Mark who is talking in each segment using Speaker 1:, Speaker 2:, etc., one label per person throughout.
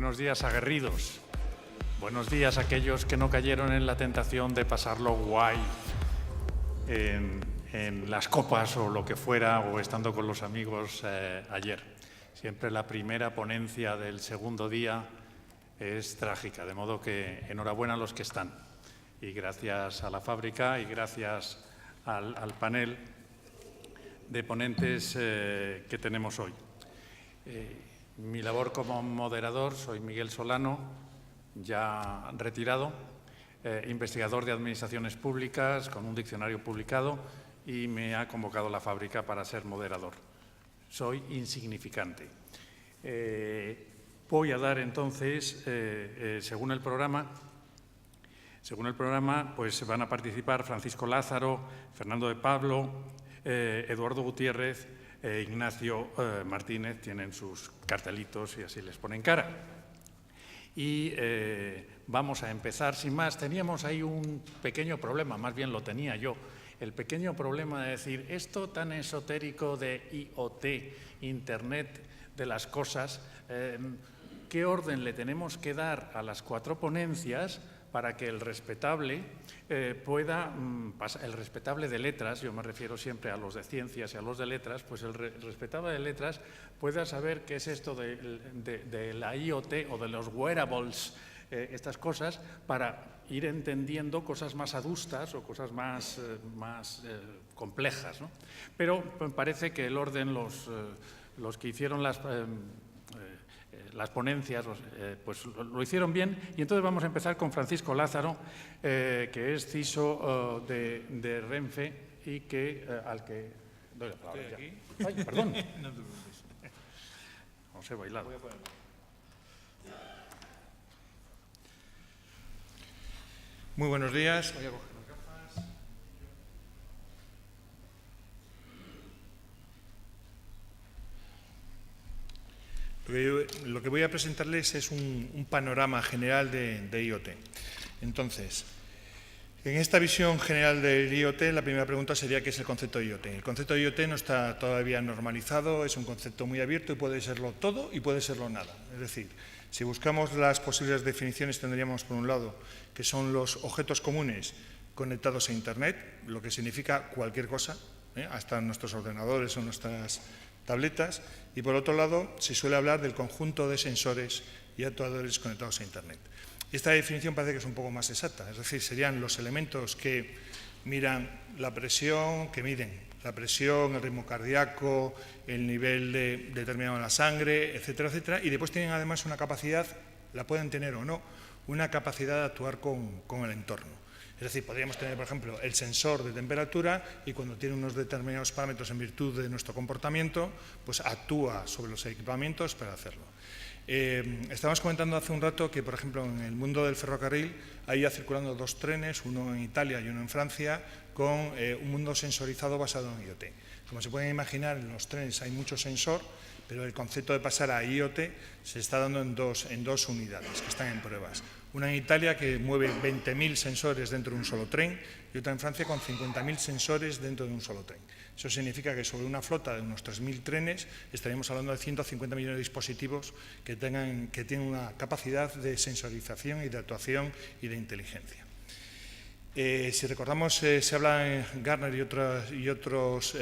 Speaker 1: Buenos días, aguerridos. Buenos días a aquellos que no cayeron en la tentación de pasarlo guay en las copas o lo que fuera, o estando con los amigos ayer. Siempre la primera ponencia del segundo día es trágica, de modo que enhorabuena a los que están. Y gracias a la fábrica y gracias al panel de ponentes que tenemos hoy. Mi labor como moderador, soy Miguel Solano, ya retirado, investigador de administraciones públicas con un diccionario publicado, y me ha convocado la fábrica para ser moderador. Soy insignificante. Voy a dar entonces, según el programa, pues van a participar Francisco Lázaro, Fernando de Pablo, Eduardo Gutiérrez e Ignacio Martínez. Tienen sus cartelitos y así les ponen cara. Y vamos a empezar sin más. Teníamos ahí un pequeño problema, más bien lo tenía yo, el pequeño problema de decir esto tan esotérico de IoT, Internet de las cosas, ¿qué orden le tenemos que dar a las 4 ponencias para que el respetable pueda pasar? El respetable de letras, yo me refiero siempre a los de ciencias y a los de letras, pues el respetable de letras pueda saber qué es esto de la IoT o de los wearables, estas cosas, para ir entendiendo cosas más adustas o cosas más complejas, ¿no? Pero parece que el orden, los que hicieron las ponencias, pues lo hicieron bien, y entonces vamos a empezar con Francisco Lázaro, que es CISO de Renfe y que al que doy la palabra.
Speaker 2: ¿Estoy aquí?
Speaker 1: Ay, perdón.
Speaker 2: No te preocupes.
Speaker 1: No sé bailar.
Speaker 2: Voy a ponerlo. Muy buenos días. Voy a coger las gafas. Lo que voy a presentarles es un panorama general de IoT. Entonces, en esta visión general del IoT, la primera pregunta sería ¿qué es el concepto de IoT? El concepto de IoT no está todavía normalizado, es un concepto muy abierto y puede serlo todo y puede serlo nada. Es decir, si buscamos las posibles definiciones, tendríamos por un lado que son los objetos comunes conectados a Internet, lo que significa cualquier cosa, hasta nuestros ordenadores o nuestras tabletas, y por otro lado se suele hablar del conjunto de sensores y actuadores conectados a Internet. Esta definición parece que es un poco más exacta, es decir, serían los elementos que miran la presión, que miden la presión, el ritmo cardíaco, el nivel determinado en la sangre, etcétera, etcétera, y después tienen además una capacidad, la pueden tener o no, una capacidad de actuar con el entorno. Es decir, podríamos tener, por ejemplo, el sensor de temperatura y cuando tiene unos determinados parámetros en virtud de nuestro comportamiento, pues actúa sobre los equipamientos para hacerlo. Estábamos comentando hace un rato que, por ejemplo, en el mundo del ferrocarril hay ya circulando 2 trenes, uno en Italia y uno en Francia, con un mundo sensorizado basado en IoT. Como se pueden imaginar, en los trenes hay mucho sensor, pero el concepto de pasar a IoT se está dando en dos unidades que están en pruebas. Una en Italia que mueve 20.000 sensores dentro de un solo tren y otra en Francia con 50.000 sensores dentro de un solo tren. Eso significa que sobre una flota de unos 3.000 trenes estaríamos hablando de 150 millones de dispositivos que tienen una capacidad de sensorización y de actuación y de inteligencia. Si recordamos, se habla en Gartner y otros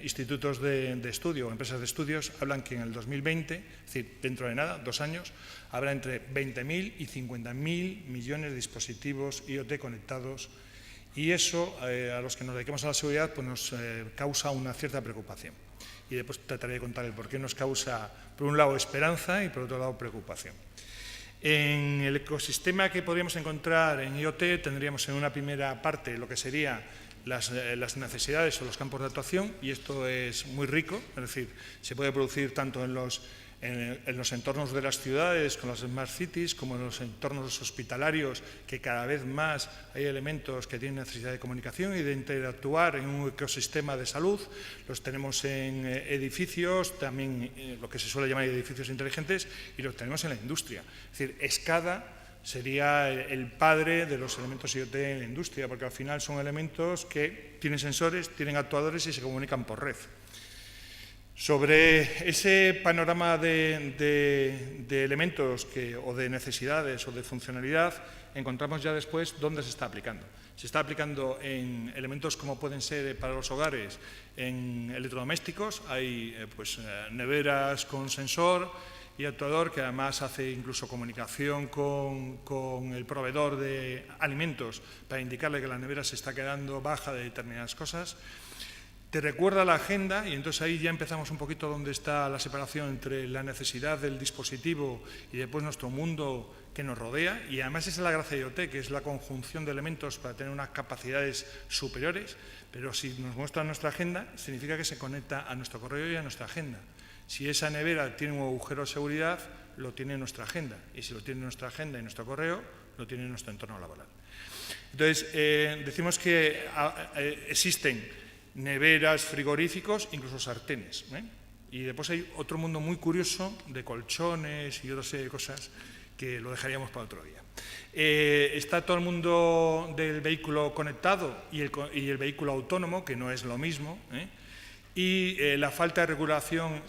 Speaker 2: institutos de estudio o empresas de estudios, hablan que en el 2020, es decir, dentro de nada, 2 años, habrá entre 20.000 y 50.000 millones de dispositivos IoT conectados, y eso, a los que nos dediquemos a la seguridad, pues nos causa una cierta preocupación. Y después trataré de contar el por qué nos causa, por un lado, esperanza y por otro lado, preocupación. En el ecosistema que podríamos encontrar en IoT tendríamos en una primera parte lo que serían las necesidades o los campos de actuación, y esto es muy rico, es decir, se puede producir tanto en los entornos de las ciudades, con las smart cities, como en los entornos hospitalarios, que cada vez más hay elementos que tienen necesidad de comunicación y de interactuar en un ecosistema de salud. Los tenemos en edificios, también lo que se suele llamar edificios inteligentes, y los tenemos en la industria. Es decir, SCADA sería el padre de los elementos IoT en la industria, porque al final son elementos que tienen sensores, tienen actuadores y se comunican por red. Sobre ese panorama de elementos o de necesidades o de funcionalidad, encontramos ya después dónde se está aplicando. Se está aplicando en elementos como pueden ser para los hogares, en electrodomésticos. Hay neveras con sensor y actuador que además hace incluso comunicación con el proveedor de alimentos para indicarle que la nevera se está quedando baja de determinadas cosas. Te recuerda la agenda y entonces ahí ya empezamos un poquito donde está la separación entre la necesidad del dispositivo y después nuestro mundo que nos rodea. Y además esa es la gracia de IoT, que es la conjunción de elementos para tener unas capacidades superiores. Pero si nos muestra nuestra agenda, significa que se conecta a nuestro correo y a nuestra agenda. Si esa nevera tiene un agujero de seguridad, lo tiene en nuestra agenda. Y si lo tiene en nuestra agenda y en nuestro correo, lo tiene en nuestro entorno laboral. Entonces, decimos que existen neveras, frigoríficos, incluso sartenes. Y después hay otro mundo muy curioso de colchones y otra serie de cosas que lo dejaríamos para otro día. Está todo el mundo del vehículo conectado y el vehículo autónomo, que no es lo mismo, y la falta de regulación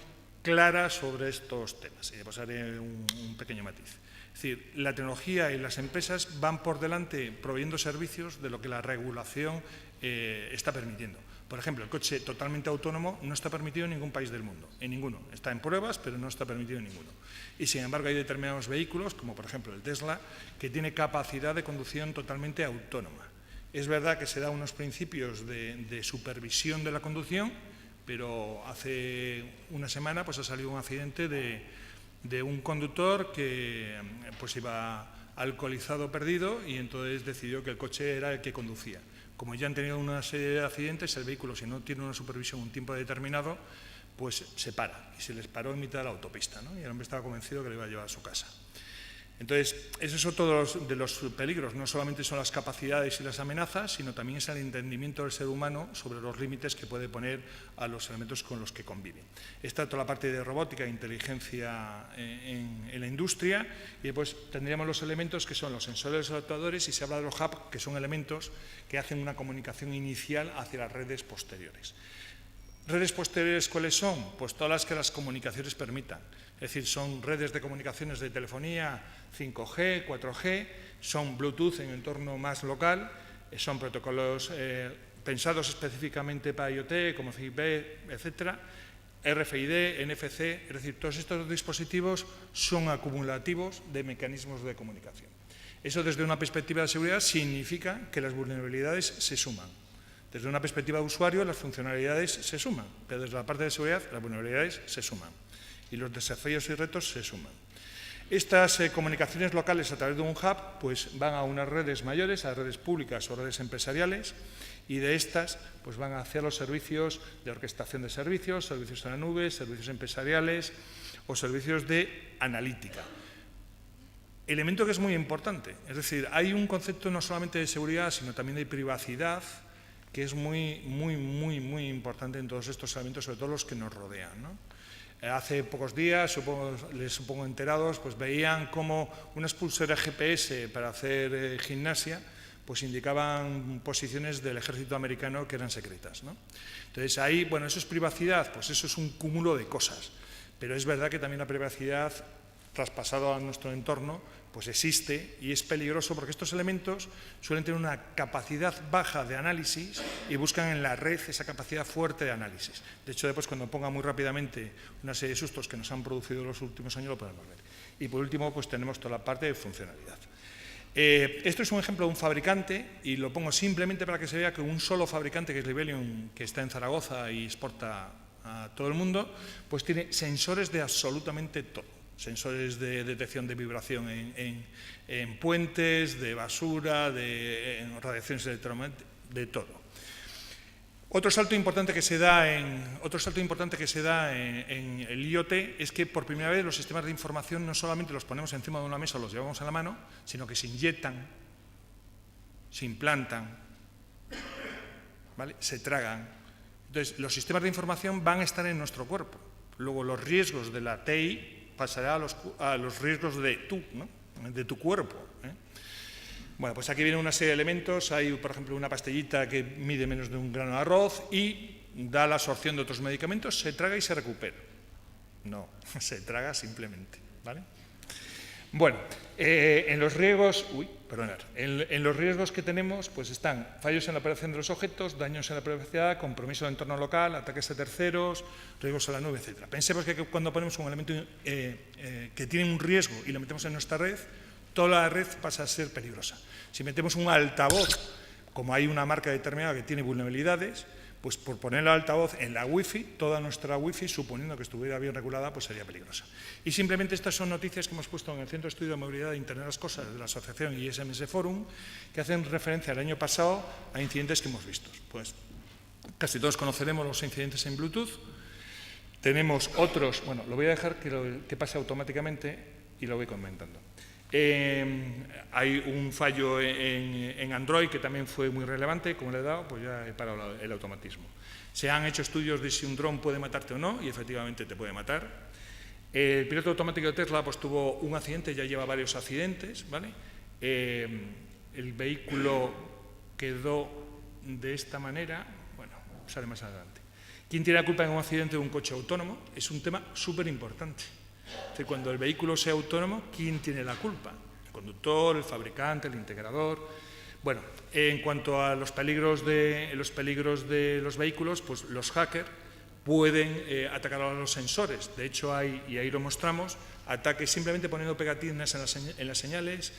Speaker 2: clara sobre estos temas. Y después haré un pequeño matiz. Es decir, la tecnología y las empresas van por delante proveyendo servicios de lo que la regulación está permitiendo. Por ejemplo, el coche totalmente autónomo no está permitido en ningún país del mundo, en ninguno. Está en pruebas, pero no está permitido en ninguno. Y sin embargo hay determinados vehículos, como por ejemplo el Tesla, que tiene capacidad de conducción totalmente autónoma. Es verdad que se da unos principios de supervisión de la conducción, pero hace una semana ha salido un accidente de un conductor que iba alcoholizado perdido y entonces decidió que el coche era el que conducía. Como ya han tenido una serie de accidentes, el vehículo, si no tiene una supervisión un tiempo determinado, pues se para. Y se les paró en mitad de la autopista, ¿no? Y el hombre estaba convencido que le iba a llevar a su casa. Entonces, esos son todos de los peligros. No solamente son las capacidades y las amenazas, sino también es el entendimiento del ser humano sobre los límites que puede poner a los elementos con los que convive. Está toda la parte de robótica e inteligencia en la industria y después tendríamos los elementos que son los sensores, los actuadores y se habla de los hubs, que son elementos que hacen una comunicación inicial hacia las redes posteriores. ¿Redes posteriores cuáles son? Pues todas las que las comunicaciones permitan. Es decir, son redes de comunicaciones de telefonía 5G, 4G, son Bluetooth en entorno más local, son protocolos pensados específicamente para IoT, como Zigbee, etcétera, RFID, NFC, es decir, todos estos dispositivos son acumulativos de mecanismos de comunicación. Eso desde una perspectiva de seguridad significa que las vulnerabilidades se suman. Desde una perspectiva de usuario, las funcionalidades se suman, pero desde la parte de seguridad, las vulnerabilidades se suman y los desafíos y retos se suman. Estas comunicaciones locales a través de un hub van a unas redes mayores, a redes públicas o redes empresariales, y de estas van hacia los servicios de orquestación de servicios, servicios en la nube, servicios empresariales o servicios de analítica. Elemento que es muy importante, es decir, hay un concepto no solamente de seguridad, sino también de privacidad, que es muy importante en todos estos elementos, sobre todo los que nos rodean, ¿no? Hace pocos días, les supongo enterados, veían cómo unas pulseras GPS para hacer gimnasia indicaban posiciones del ejército americano que eran secretas, ¿no? Entonces ahí, eso es privacidad, eso es un cúmulo de cosas, pero es verdad que también la privacidad traspasado a nuestro entorno, existe y es peligroso porque estos elementos suelen tener una capacidad baja de análisis y buscan en la red esa capacidad fuerte de análisis. De hecho, después cuando ponga muy rápidamente una serie de sustos que nos han producido en los últimos años lo podemos ver. Y por último, tenemos toda la parte de funcionalidad. Esto es un ejemplo de un fabricante y lo pongo simplemente para que se vea que un solo fabricante, que es Libelium, que está en Zaragoza y exporta a todo el mundo, tiene sensores de absolutamente todo. Sensores de detección de vibración en puentes, de basura, de radiaciones electromagnéticas, de todo. Otro salto importante que se da en el IoT es que por primera vez los sistemas de información no solamente los ponemos encima de una mesa o los llevamos en la mano, sino que se inyectan, se implantan, ¿vale? Se tragan. Entonces, los sistemas de información van a estar en nuestro cuerpo. Luego, los riesgos de la TI pasará a los riesgos de tu cuerpo. Aquí viene una serie de elementos. Hay, por ejemplo, una pastillita que mide menos de un grano de arroz y da la absorción de otros medicamentos, se traga y se recupera. No, se traga simplemente, ¿vale? Bueno, en los riesgos, en los riesgos que tenemos, pues están fallos en la operación de los objetos, daños en la privacidad, compromiso del entorno local, ataques a terceros, riesgos a la nube, etc. Pensemos que cuando ponemos un elemento que tiene un riesgo y lo metemos en nuestra red, toda la red pasa a ser peligrosa. Si metemos un altavoz, como hay una marca determinada que tiene vulnerabilidades, pues por poner el altavoz en la Wi-Fi, toda nuestra Wi-Fi, suponiendo que estuviera bien regulada, pues sería peligrosa. Y simplemente estas son noticias que hemos puesto en el Centro de Estudio de Movilidad de Internet de las Cosas de la Asociación ISMS Forum, que hacen referencia al año pasado a incidentes que hemos visto. Pues casi todos conoceremos los incidentes en Bluetooth. Tenemos otros, bueno, lo voy a dejar que pase automáticamente y lo voy comentando. Hay un fallo en Android que también fue muy relevante, como le he dado, pues ya he parado el automatismo. Se han hecho estudios de si un dron puede matarte o no, y efectivamente te puede matar. El piloto automático de Tesla pues, tuvo un accidente, ya lleva varios accidentes, ¿vale? El vehículo quedó de esta manera, bueno, sale más adelante. ¿Quién tiene la culpa en un accidente de un coche autónomo? Es un tema súper importante. Cuando el vehículo sea autónomo, ¿quién tiene la culpa? El conductor, el fabricante, el integrador. Bueno, en cuanto a los peligros de los vehículos, pues los hackers pueden atacar a los sensores. De hecho, hay, y ahí lo mostramos, ataques simplemente poniendo pegatinas en las señales,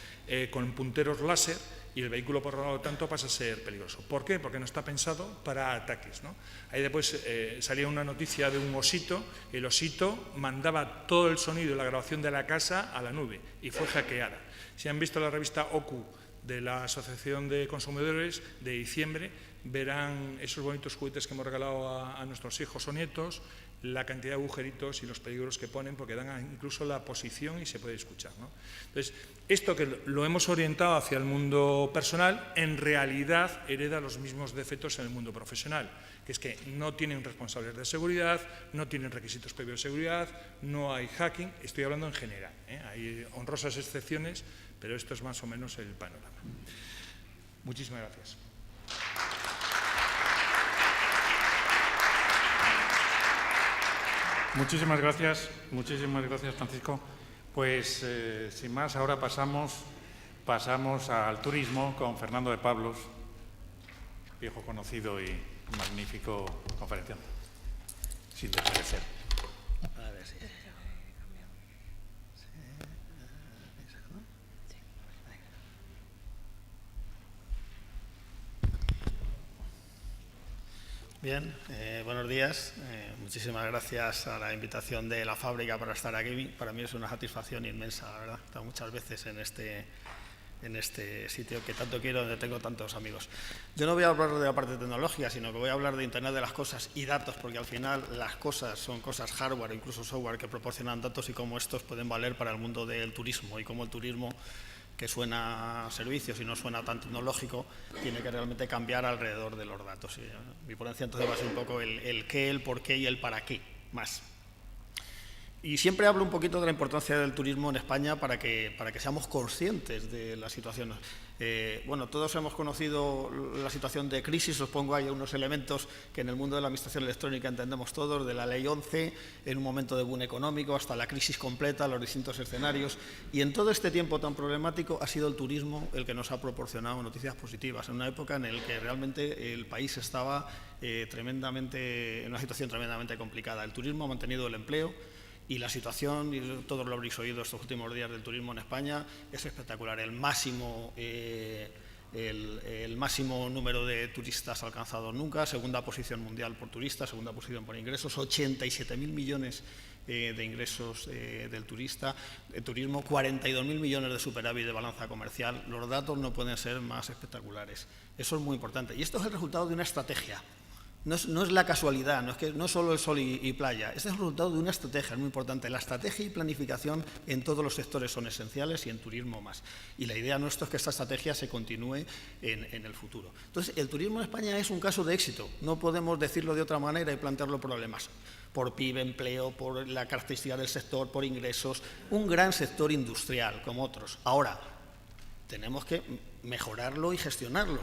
Speaker 2: con punteros láser, y el vehículo, por lo tanto, pasa a ser peligroso. ¿Por qué? Porque no está pensado para ataques, ¿no? Ahí después salía una noticia de un osito, el osito mandaba todo el sonido y la grabación de la casa a la nube y fue hackeada. Si han visto la revista OCU de la Asociación de Consumidores de diciembre, verán esos bonitos juguetes que hemos regalado a nuestros hijos o nietos, la cantidad de agujeritos y los peligros que ponen, porque dan incluso la posición y se puede escuchar, ¿no? Entonces, esto que lo hemos orientado hacia el mundo personal, en realidad hereda los mismos defectos en el mundo profesional, que es que no tienen responsables de seguridad, no tienen requisitos previos de seguridad, no hay hacking, estoy hablando en general, ¿eh? Hay honrosas excepciones, pero esto es más o menos el panorama. Muchísimas gracias.
Speaker 1: Muchísimas gracias, Francisco. Pues, sin más, ahora pasamos al turismo con Fernando de Pablos, viejo conocido y magnífico conferenciante, sin desmerecer.
Speaker 3: A ver si... Bien, buenos días. Muchísimas gracias a la invitación de la fábrica para estar aquí. Para mí es una satisfacción inmensa, la verdad. He estado muchas veces en este sitio que tanto quiero, donde tengo tantos amigos. Yo no voy a hablar de la parte tecnológica, sino que voy a hablar de Internet de las cosas y datos, porque al final las cosas son cosas hardware, incluso software, que proporcionan datos y cómo estos pueden valer para el mundo del turismo y cómo el turismo, que suena a servicios y no suena tan tecnológico, tiene que realmente cambiar alrededor de los datos. Mi ponencia entonces va a ser un poco el qué, el por qué y el para qué, más. Y siempre hablo un poquito de la importancia del turismo en España para que seamos conscientes de la situación. Bueno, todos hemos conocido la situación de crisis, os pongo ahí unos elementos que en el mundo de la administración electrónica entendemos todos, de la Ley 11, en un momento de boom económico, hasta la crisis completa, los distintos escenarios. Y en todo este tiempo tan problemático ha sido el turismo el que nos ha proporcionado noticias positivas, en una época en la que realmente el país estaba en una situación tremendamente complicada. El turismo ha mantenido el empleo, y la situación, y todos lo habréis oído estos últimos días del turismo en España, es espectacular. El máximo número de turistas alcanzado nunca, segunda posición mundial por turistas, segunda posición por ingresos, 87.000 millones de ingresos del turismo, 42.000 millones de superávit de balanza comercial. Los datos no pueden ser más espectaculares. Eso es muy importante. Y esto es el resultado de una estrategia. No es la casualidad, no es solo el sol y playa. Este es el resultado de una estrategia, es muy importante. La estrategia y planificación en todos los sectores son esenciales y en turismo más. Y la idea nuestra es que esta estrategia se continúe en el futuro. Entonces, el turismo en España es un caso de éxito. No podemos decirlo de otra manera y plantearlo problemas. Por PIB, empleo, por la característica del sector, por ingresos. Un gran sector industrial, como otros. Ahora, tenemos que mejorarlo y gestionarlo.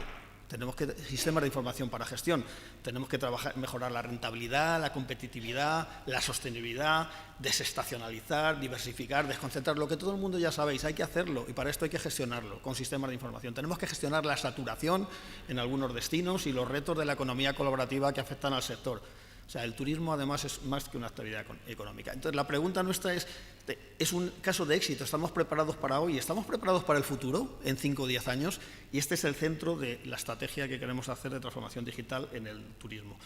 Speaker 3: tenemos que sistemas de información para gestión, tenemos que mejorar la rentabilidad, la competitividad, la sostenibilidad, desestacionalizar, diversificar, desconcentrar, lo que todo el mundo ya sabéis, hay que hacerlo y para esto hay que gestionarlo con sistemas de información. Tenemos que gestionar la saturación en algunos destinos y los retos de la economía colaborativa que afectan al sector. O sea, el turismo además es más que una actividad económica. Entonces, la pregunta nuestra es un caso de éxito. ¿Estamos preparados para hoy? ¿Estamos preparados para el futuro en 5 o 10 años? Y este es el centro de la estrategia que queremos hacer de transformación digital en el turismo.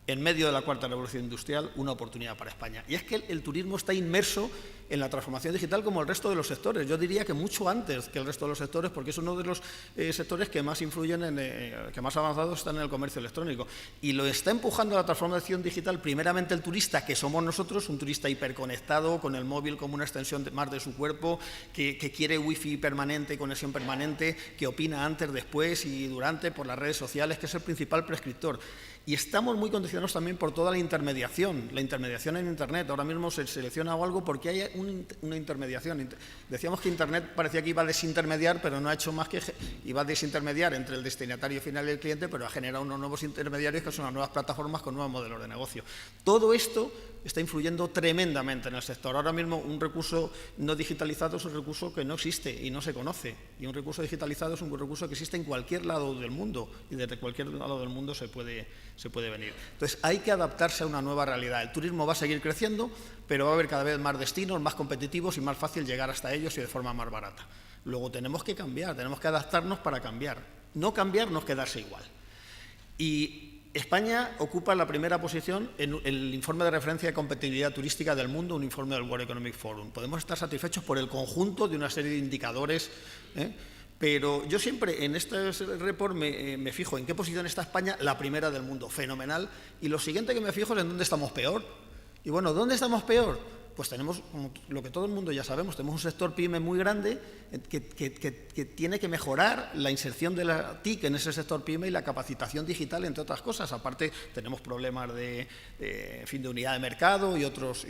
Speaker 3: En medio de la cuarta revolución industrial, una oportunidad para España. Y es que el turismo está inmerso en la transformación digital como el resto de los sectores. Yo diría que mucho antes que el resto de los sectores, porque es uno de los sectores que más influyen, que más avanzados están en el comercio electrónico. Y lo está empujando a la transformación digital primeramente el turista, que somos nosotros, un turista hiperconectado, con el móvil como una extensión más de su cuerpo, que quiere wifi permanente, conexión permanente, que opina antes, después y durante por las redes sociales, que es el principal prescriptor. Y estamos muy condicionados también por toda la intermediación en Internet. Ahora mismo se selecciona algo porque hay una intermediación. Decíamos que Internet parecía que iba a desintermediar, pero no ha hecho más que iba a desintermediar entre el destinatario final y el cliente, pero ha generado unos nuevos intermediarios que son las nuevas plataformas con nuevos modelos de negocio. Todo esto está influyendo tremendamente en el sector. Ahora mismo un recurso no digitalizado es un recurso que no existe y no se conoce. Y un recurso digitalizado es un recurso que existe en cualquier lado del mundo y desde cualquier lado del mundo se puede venir. Entonces, hay que adaptarse a una nueva realidad. El turismo va a seguir creciendo, pero va a haber cada vez más destinos, más competitivos y más fácil llegar hasta ellos y de forma más barata. Luego tenemos que cambiar, tenemos que adaptarnos para cambiar. No cambiar no es quedarse igual. Y España ocupa la primera posición en el informe de referencia de competitividad turística del mundo, un informe del World Economic Forum. Podemos estar satisfechos por el conjunto de una serie de indicadores, pero yo siempre en este report me fijo en qué posición está España, la primera del mundo, fenomenal, y lo siguiente que me fijo es en dónde estamos peor. Y bueno, ¿dónde estamos peor? Pues tenemos, como lo que todo el mundo ya sabemos, tenemos un sector PYME muy grande que tiene que mejorar la inserción de la TIC en ese sector PYME y la capacitación digital, entre otras cosas. Aparte, tenemos problemas de unidad de mercado y otros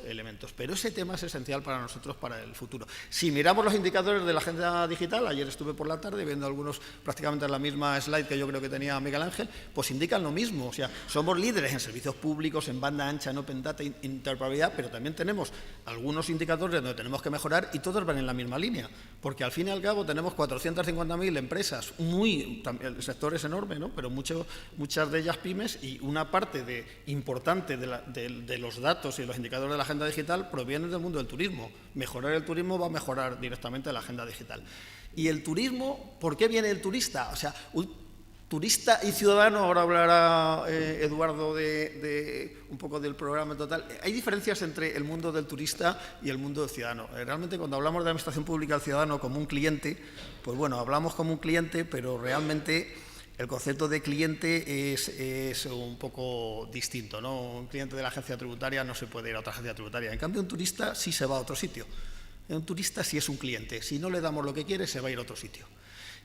Speaker 3: elementos. Pero ese tema es esencial para nosotros para el futuro. Si miramos los indicadores de la agenda digital, ayer estuve por la tarde viendo algunos prácticamente en la misma slide que yo creo que tenía Miguel Ángel, pues indican lo mismo. O sea, somos líderes en servicios públicos, en banda ancha, en open data, interoperabilidad, pero también tenemos algunos indicadores donde tenemos que mejorar y todos van en la misma línea, porque al fin y al cabo tenemos 450.000 empresas, el sector es enorme, ¿no? Pero muchas de ellas pymes, y una parte importante de los datos y los indicadores de la agenda digital provienen del mundo del turismo. Mejorar el turismo va a mejorar directamente la agenda digital. Y el turismo, ¿por qué viene el turista? O sea, turista y ciudadano, ahora hablará Eduardo un poco del programa total. Hay diferencias entre el mundo del turista y el mundo del ciudadano. Realmente cuando hablamos de la administración pública al ciudadano como un cliente, pues bueno, hablamos como un cliente, pero realmente el concepto de cliente es un poco distinto, ¿no? Un cliente de la agencia tributaria no se puede ir a otra agencia tributaria. En cambio, un turista sí se va a otro sitio. Un turista sí es un cliente. Si no le damos lo que quiere, se va a ir a otro sitio.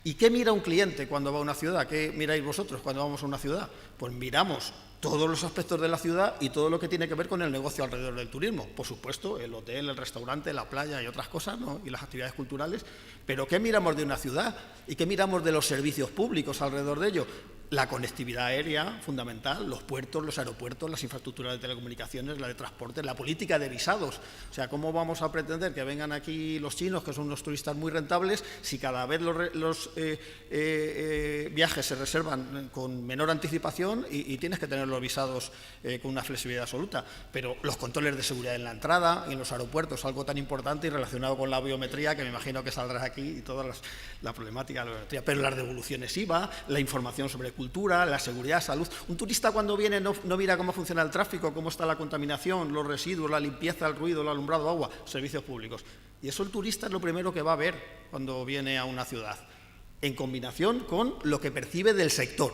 Speaker 3: ¿Y qué mira un cliente cuando va a una ciudad? ¿Qué miráis vosotros cuando vamos a una ciudad? Pues miramos todos los aspectos de la ciudad y todo lo que tiene que ver con el negocio alrededor del turismo. Por supuesto, el hotel, el restaurante, la playa y otras cosas, ¿no? Y las actividades culturales. Pero ¿qué miramos de una ciudad? ¿Y qué miramos de los servicios públicos alrededor de ello? La conectividad aérea, fundamental, los puertos, los aeropuertos, las infraestructuras de telecomunicaciones, la de transporte, la política de visados. O sea, ¿cómo vamos a pretender que vengan aquí los chinos, que son unos turistas muy rentables, si cada vez los viajes se reservan con menor anticipación y tienes que tener los visados con una flexibilidad absoluta? Pero los controles de seguridad en la entrada y en los aeropuertos, algo tan importante y relacionado con la biometría, que me imagino que saldrá aquí, y toda la problemática de la biometría. Pero las devoluciones IVA, la información sobre cultura, la seguridad, salud. Un turista cuando viene no mira cómo funciona el tráfico, cómo está la contaminación, los residuos, la limpieza, el ruido, el alumbrado, agua, servicios públicos. Y eso el turista es lo primero que va a ver cuando viene a una ciudad, en combinación con lo que percibe del sector.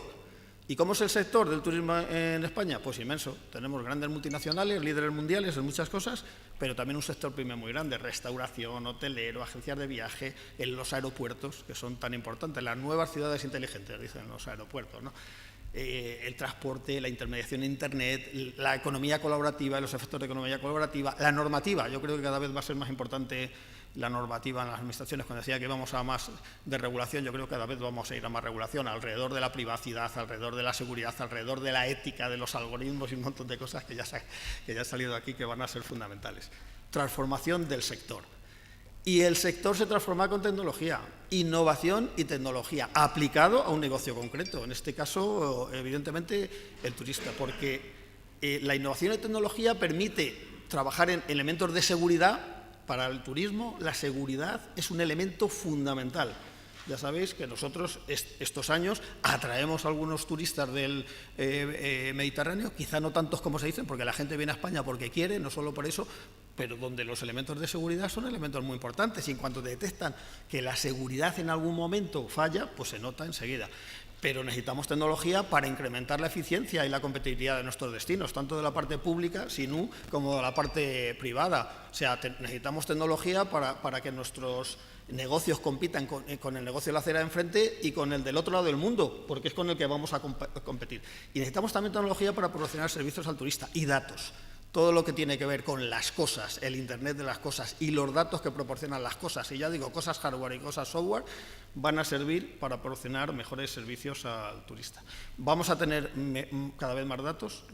Speaker 3: ¿Y cómo es el sector del turismo en España? Pues inmenso. Tenemos grandes multinacionales, líderes mundiales en muchas cosas, pero también un sector pyme muy grande, restauración, hotelero, agencias de viaje, en los aeropuertos, que son tan importantes, las nuevas ciudades inteligentes, dicen los aeropuertos, ¿no? El transporte, la intermediación en Internet, la economía colaborativa, los efectos de economía colaborativa, la normativa. Yo creo que cada vez va a ser más importante la normativa en las administraciones, cuando decía que íbamos a más de regulación, yo creo que cada vez vamos a ir a más regulación, alrededor de la privacidad, alrededor de la seguridad, alrededor de la ética, de los algoritmos y un montón de cosas que ya han salido aquí que van a ser fundamentales. Transformación del sector. Y el sector se transforma con tecnología, innovación y tecnología, aplicado a un negocio concreto, en este caso, evidentemente, el turista, porque la innovación y tecnología permite trabajar en elementos de seguridad. Para el turismo, la seguridad es un elemento fundamental. Ya sabéis que nosotros estos años atraemos a algunos turistas del Mediterráneo, quizá no tantos como se dicen, porque la gente viene a España porque quiere, no solo por eso, pero donde los elementos de seguridad son elementos muy importantes y en cuanto detectan que la seguridad en algún momento falla, pues se nota enseguida. Pero necesitamos tecnología para incrementar la eficiencia y la competitividad de nuestros destinos, tanto de la parte pública, SINU, como de la parte privada. O sea, necesitamos tecnología para que nuestros negocios compitan con el negocio de la acera de enfrente y con el del otro lado del mundo, porque es con el que vamos a competir. Y necesitamos también tecnología para proporcionar servicios al turista y datos. Todo lo que tiene que ver con las cosas, el Internet de las cosas y los datos que proporcionan las cosas, y ya digo, cosas hardware y cosas software, van a servir para proporcionar mejores servicios al turista. Vamos a tener cada vez más datos,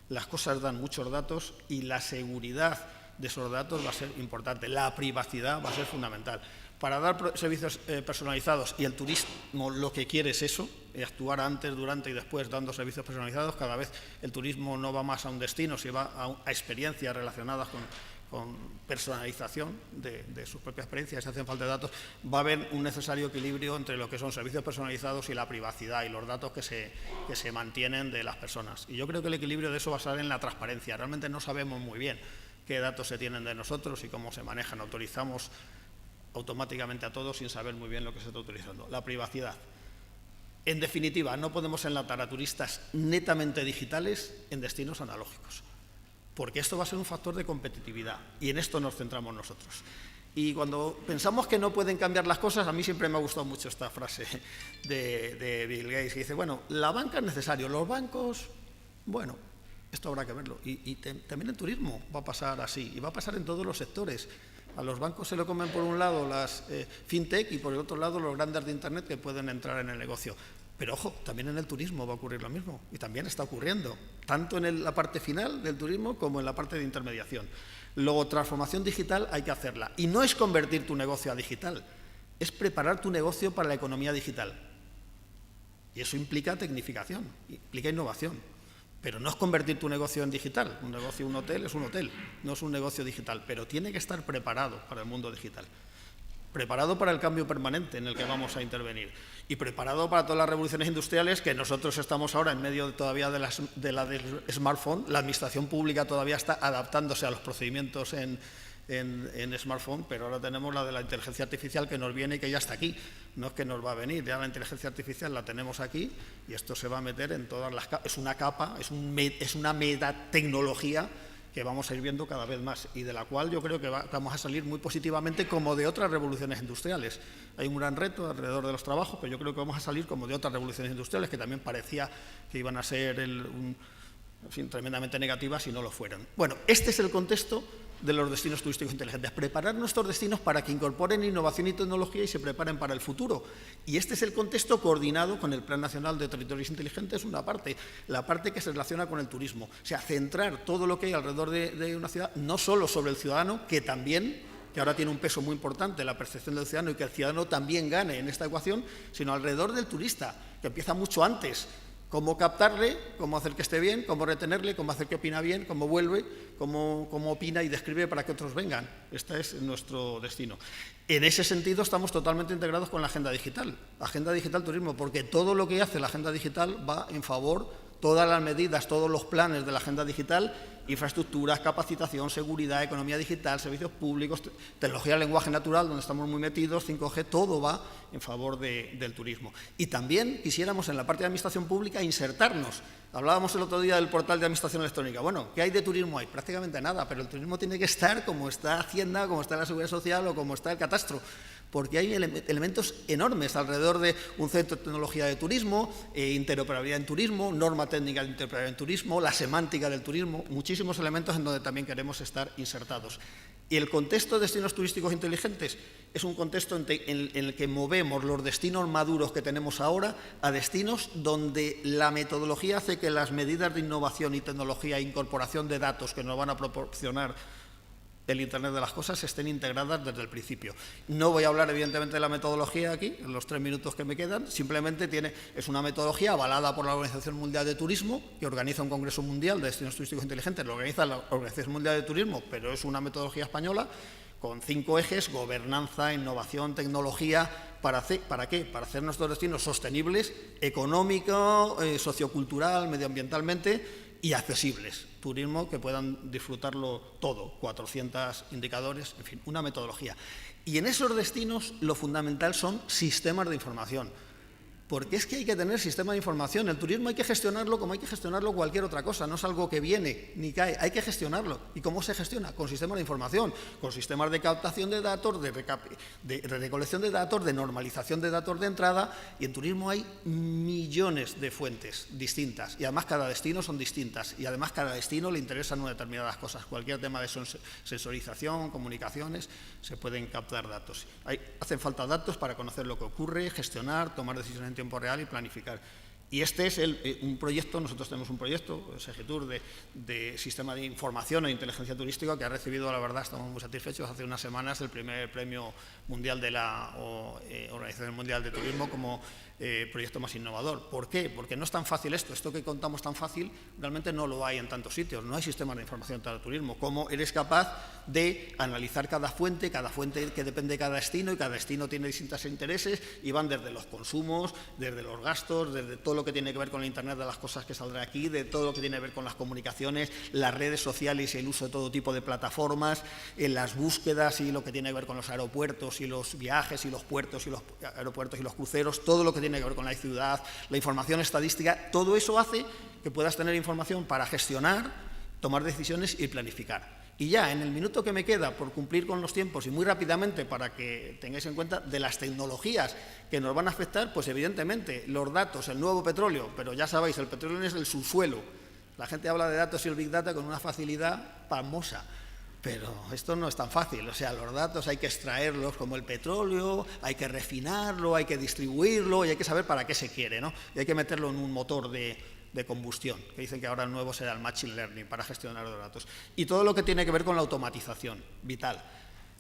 Speaker 3: las cosas dan muchos datos y la seguridad de esos datos va a ser importante, la privacidad va a ser fundamental. Para dar servicios personalizados, y el turismo lo que quiere es eso, actuar antes, durante y después dando servicios personalizados. Cada vez el turismo no va más a un destino, sino va a experiencias relacionadas con personalización de sus propias experiencias. Si hacen falta datos, va a haber un necesario equilibrio entre lo que son servicios personalizados y la privacidad y los datos que se mantienen de las personas. Y yo creo que el equilibrio de eso va a estar en la transparencia. Realmente no sabemos muy bien qué datos se tienen de nosotros y cómo se manejan. Autorizamos automáticamente a todos sin saber muy bien lo que se está utilizando. La privacidad. En definitiva, no podemos enlatar a turistas netamente digitales en destinos analógicos, porque esto va a ser un factor de competitividad y en esto nos centramos nosotros. Y cuando pensamos que no pueden cambiar las cosas, a mí siempre me ha gustado mucho esta frase de Bill Gates, que dice, bueno, la banca es necesario, los bancos, bueno, esto habrá que verlo. Y también el turismo va a pasar así, y va a pasar en todos los sectores. A los bancos se lo comen por un lado las fintech y por el otro lado los grandes de Internet que pueden entrar en el negocio. Pero ojo, también en el turismo va a ocurrir lo mismo y también está ocurriendo, tanto en la parte final del turismo como en la parte de intermediación. Luego, transformación digital hay que hacerla y no es convertir tu negocio a digital, es preparar tu negocio para la economía digital. Y eso implica tecnificación, implica innovación. Pero no es convertir tu negocio en digital. Un negocio, un hotel, es un hotel, no es un negocio digital, pero tiene que estar preparado para el mundo digital. Preparado para el cambio permanente en el que vamos a intervenir y preparado para todas las revoluciones industriales que nosotros estamos ahora en medio todavía de la del smartphone. La administración pública todavía está adaptándose a los procedimientos en smartphone, pero ahora tenemos la de la inteligencia artificial que nos viene y que ya está aquí. No es que nos va a venir, ya la inteligencia artificial la tenemos aquí y esto se va a meter en todas las capas. Es una capa, es una metatecnología que vamos a ir viendo cada vez más y de la cual yo creo que vamos a salir muy positivamente como de otras revoluciones industriales. Hay un gran reto alrededor de los trabajos, pero yo creo que vamos a salir como de otras revoluciones industriales que también parecía que iban a ser tremendamente negativas y no lo fueron. Bueno, este es el contexto de los destinos turísticos inteligentes, preparar nuestros destinos para que incorporen innovación y tecnología y se preparen para el futuro. Y este es el contexto coordinado con el Plan Nacional de Territorios Inteligentes, una parte, la parte que se relaciona con el turismo. O sea, centrar todo lo que hay alrededor de una ciudad, no solo sobre el ciudadano, que también, que ahora tiene un peso muy importante la percepción del ciudadano y que el ciudadano también gane en esta ecuación, sino alrededor del turista, que empieza mucho antes. Cómo captarle, cómo hacer que esté bien, cómo retenerle, cómo hacer que opina bien, cómo vuelve, cómo opina y describe para que otros vengan. Este es nuestro destino. En ese sentido estamos totalmente integrados con la Agenda Digital Turismo, porque todo lo que hace la Agenda Digital va en favor, todas las medidas, todos los planes de la Agenda Digital, infraestructuras, capacitación, seguridad, economía digital, servicios públicos, tecnología del lenguaje natural, donde estamos muy metidos, 5G, todo va en favor del turismo. Y también quisiéramos en la parte de administración pública insertarnos. Hablábamos el otro día del portal de administración electrónica. Bueno, ¿qué hay de turismo? Hay prácticamente nada, pero el turismo tiene que estar como está Hacienda, como está la Seguridad Social o como está el catastro, porque hay elementos enormes alrededor de un centro de tecnología de turismo, interoperabilidad en turismo, norma técnica de interoperabilidad en turismo, la semántica del turismo, muchísimos elementos en donde también queremos estar insertados. Y el contexto de destinos turísticos inteligentes es un contexto en el que movemos los destinos maduros que tenemos ahora a destinos donde la metodología hace que las medidas de innovación y tecnología e incorporación de datos que nos van a proporcionar el Internet de las cosas estén integradas desde el principio. No voy a hablar, evidentemente, de la metodología aquí, en los 3 minutos que me quedan, simplemente es una metodología avalada por la Organización Mundial de Turismo, que organiza un Congreso Mundial de Destinos Turísticos Inteligentes, lo organiza la Organización Mundial de Turismo, pero es una metodología española, con 5 ejes: gobernanza, innovación, tecnología. ¿Para qué? Para hacer nuestros destinos sostenibles, económico, sociocultural, medioambientalmente, y accesibles, turismo que puedan disfrutarlo todo, 400 indicadores, en fin, una metodología. Y en esos destinos lo fundamental son sistemas de información, porque es que hay que tener sistemas de información. El turismo hay que gestionarlo como hay que gestionarlo cualquier otra cosa, no es algo que viene ni cae, hay que gestionarlo. ¿Y cómo se gestiona? Con sistemas de información, con sistemas de captación de datos, de recolección de datos, de normalización de datos de entrada. Y en turismo hay millones de fuentes distintas, y además cada destino son distintas, y además cada destino le interesan unas determinadas cosas. Cualquier tema de sensorización, comunicaciones, se pueden captar datos. Hacen falta datos para conocer lo que ocurre, gestionar, tomar decisiones en tiempo real y planificar. Y este es un proyecto, nosotros tenemos un proyecto, Segitur, de sistema de información e inteligencia turística, que ha recibido, la verdad, estamos muy satisfechos, hace unas semanas el primer premio mundial de la Organización Mundial de Turismo como proyecto más innovador. ¿Por qué? Porque no es tan fácil esto que contamos tan fácil, realmente no lo hay en tantos sitios, no hay sistemas de información para el turismo. ¿Cómo eres capaz de analizar cada fuente que depende de cada destino, y cada destino tiene distintos intereses, y van desde los consumos, desde los gastos, desde todo lo que tiene que ver con el Internet de las cosas que saldrá aquí, de todo lo que tiene que ver con las comunicaciones, las redes sociales y el uso de todo tipo de plataformas, en las búsquedas y lo que tiene que ver con los aeropuertos y los viajes y los puertos y los aeropuertos y los cruceros, todo lo que tiene que ver con la ciudad, la información estadística. Todo eso hace que puedas tener información para gestionar, tomar decisiones y planificar. Y ya en el minuto que me queda, por cumplir con los tiempos y muy rápidamente para que tengáis en cuenta de las tecnologías que nos van a afectar, pues evidentemente los datos, el nuevo petróleo, pero ya sabéis, el petróleo es el subsuelo. La gente habla de datos y el Big Data con una facilidad pasmosa, pero esto no es tan fácil. O sea, los datos hay que extraerlos como el petróleo, hay que refinarlo, hay que distribuirlo y hay que saber para qué se quiere, ¿no? Y hay que meterlo en un motor de combustión, que dicen que ahora el nuevo será el Machine Learning para gestionar los datos. Y todo lo que tiene que ver con la automatización, vital.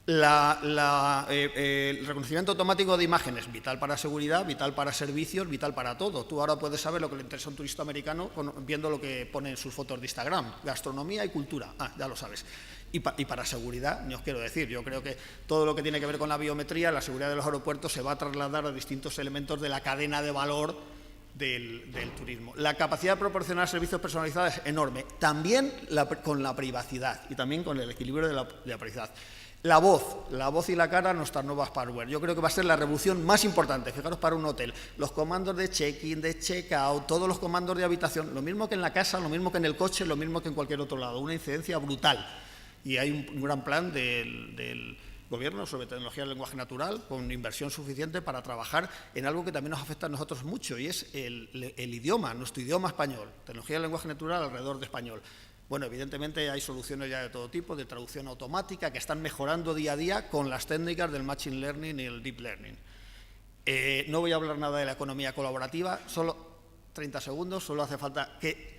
Speaker 3: El reconocimiento automático de imágenes, vital para seguridad, vital para servicios, vital para todo. Tú ahora puedes saber lo que le interesa a un turista americano viendo lo que pone en sus fotos de Instagram, gastronomía y cultura, ya lo sabes. Y para seguridad, ni os quiero decir, yo creo que todo lo que tiene que ver con la biometría, la seguridad de los aeropuertos, se va a trasladar a distintos elementos de la cadena de valor del turismo. La capacidad de proporcionar servicios personalizados es enorme, también con la privacidad y también con el equilibrio de la privacidad. La voz y la cara, nuestras nuevas hardware. Yo creo que va a ser la revolución más importante. Fijaros, para un hotel, los comandos de check-in, de check-out, todos los comandos de habitación, lo mismo que en la casa, lo mismo que en el coche, lo mismo que en cualquier otro lado. Una incidencia brutal. Y hay un gran plan del Gobierno sobre tecnología del lenguaje natural, con inversión suficiente para trabajar en algo que también nos afecta a nosotros mucho, y es el idioma, nuestro idioma español, tecnología del lenguaje natural alrededor de español. Bueno, evidentemente hay soluciones ya de todo tipo, de traducción automática, que están mejorando día a día con las técnicas del Machine Learning y el Deep Learning. No voy a hablar nada de la economía colaborativa, solo 30 segundos, solo hace falta que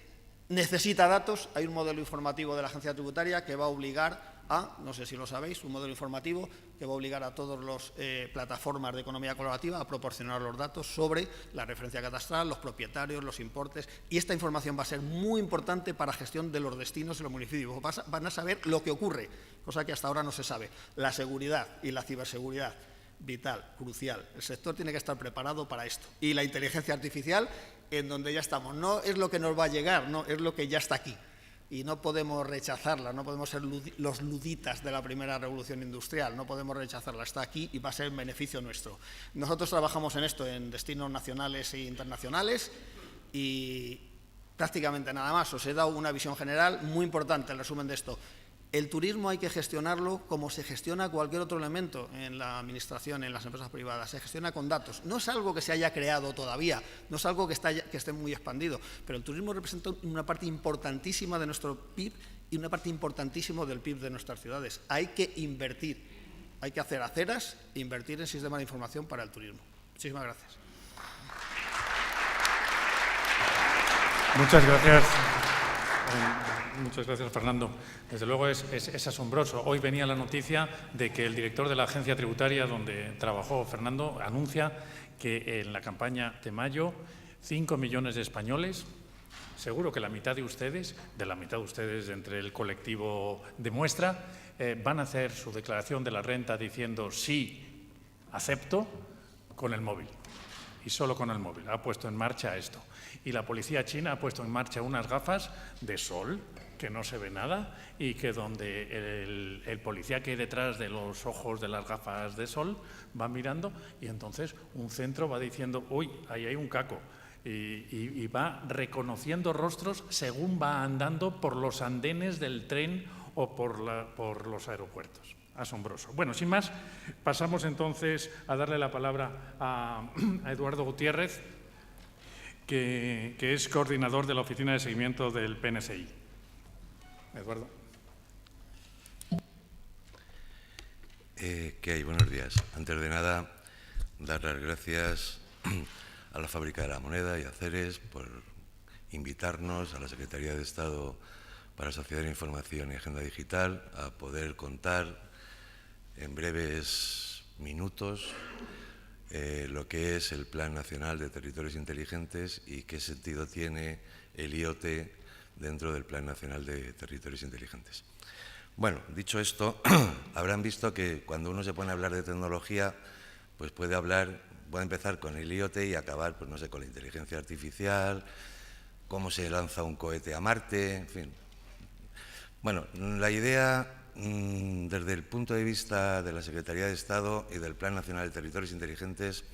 Speaker 3: necesita datos. Hay un modelo informativo de la agencia tributaria que va a obligar no sé si lo sabéis, un modelo informativo que va a obligar a todas las plataformas de economía colaborativa a proporcionar los datos sobre la referencia catastral, los propietarios, los importes, y esta información va a ser muy importante para la gestión de los destinos y los municipios. Van a saber lo que ocurre, cosa que hasta ahora no se sabe. La seguridad y la ciberseguridad, vital, crucial. El sector tiene que estar preparado para esto. Y la inteligencia artificial, en donde ya estamos. No es lo que nos va a llegar, no, es lo que ya está aquí. Y no podemos rechazarla, no podemos ser los luditas de la primera revolución industrial, no podemos rechazarla, está aquí y va a ser en beneficio nuestro. Nosotros trabajamos en esto en destinos nacionales e internacionales y prácticamente nada más. Os he dado una visión general muy importante, el resumen de esto. El turismo hay que gestionarlo como se gestiona cualquier otro elemento en la administración, en las empresas privadas. Se gestiona con datos. No es algo que se haya creado todavía, no es algo que esté muy expandido, pero el turismo representa una parte importantísima de nuestro PIB y una parte importantísima del PIB de nuestras ciudades. Hay que invertir, hay que hacer aceras e invertir en sistemas de información para el turismo. Muchísimas gracias.
Speaker 1: Muchas gracias. Muchas gracias, Fernando. Desde luego es asombroso. Hoy venía la noticia de que el director de la agencia tributaria donde trabajó Fernando anuncia que en la campaña de mayo 5 millones de españoles, seguro que la mitad de ustedes entre el colectivo de muestra, van a hacer su declaración de la renta diciendo sí, acepto, con el móvil. Y solo con el móvil. Ha puesto en marcha esto. Y la policía china ha puesto en marcha unas gafas de sol, que no se ve nada, y que donde el policía que hay detrás de los ojos de las gafas de sol va mirando, y entonces un centro va diciendo, uy, ahí hay un caco, y va reconociendo rostros según va andando por los andenes del tren o por los aeropuertos. Asombroso. Bueno, sin más, pasamos entonces a darle la palabra a Eduardo Gutiérrez, que es coordinador de la Oficina de Seguimiento del PNCI. Eduardo.
Speaker 4: ¿Qué hay? Buenos días. Antes de nada, dar las gracias a la Fábrica de la Moneda y a Ceres por invitarnos a la Secretaría de Estado para Sociedad de Información y Agenda Digital a poder contar en breves minutos lo que es el Plan Nacional de Territorios Inteligentes y qué sentido tiene el IoT dentro del Plan Nacional de Territorios Inteligentes. Bueno, dicho esto, habrán visto que cuando uno se pone a hablar de tecnología, pues puede empezar con el IoT y acabar, pues no sé, con la inteligencia artificial, cómo se lanza un cohete a Marte, en fin. Bueno, la idea, desde el punto de vista de la Secretaría de Estado y del Plan Nacional de Territorios Inteligentes,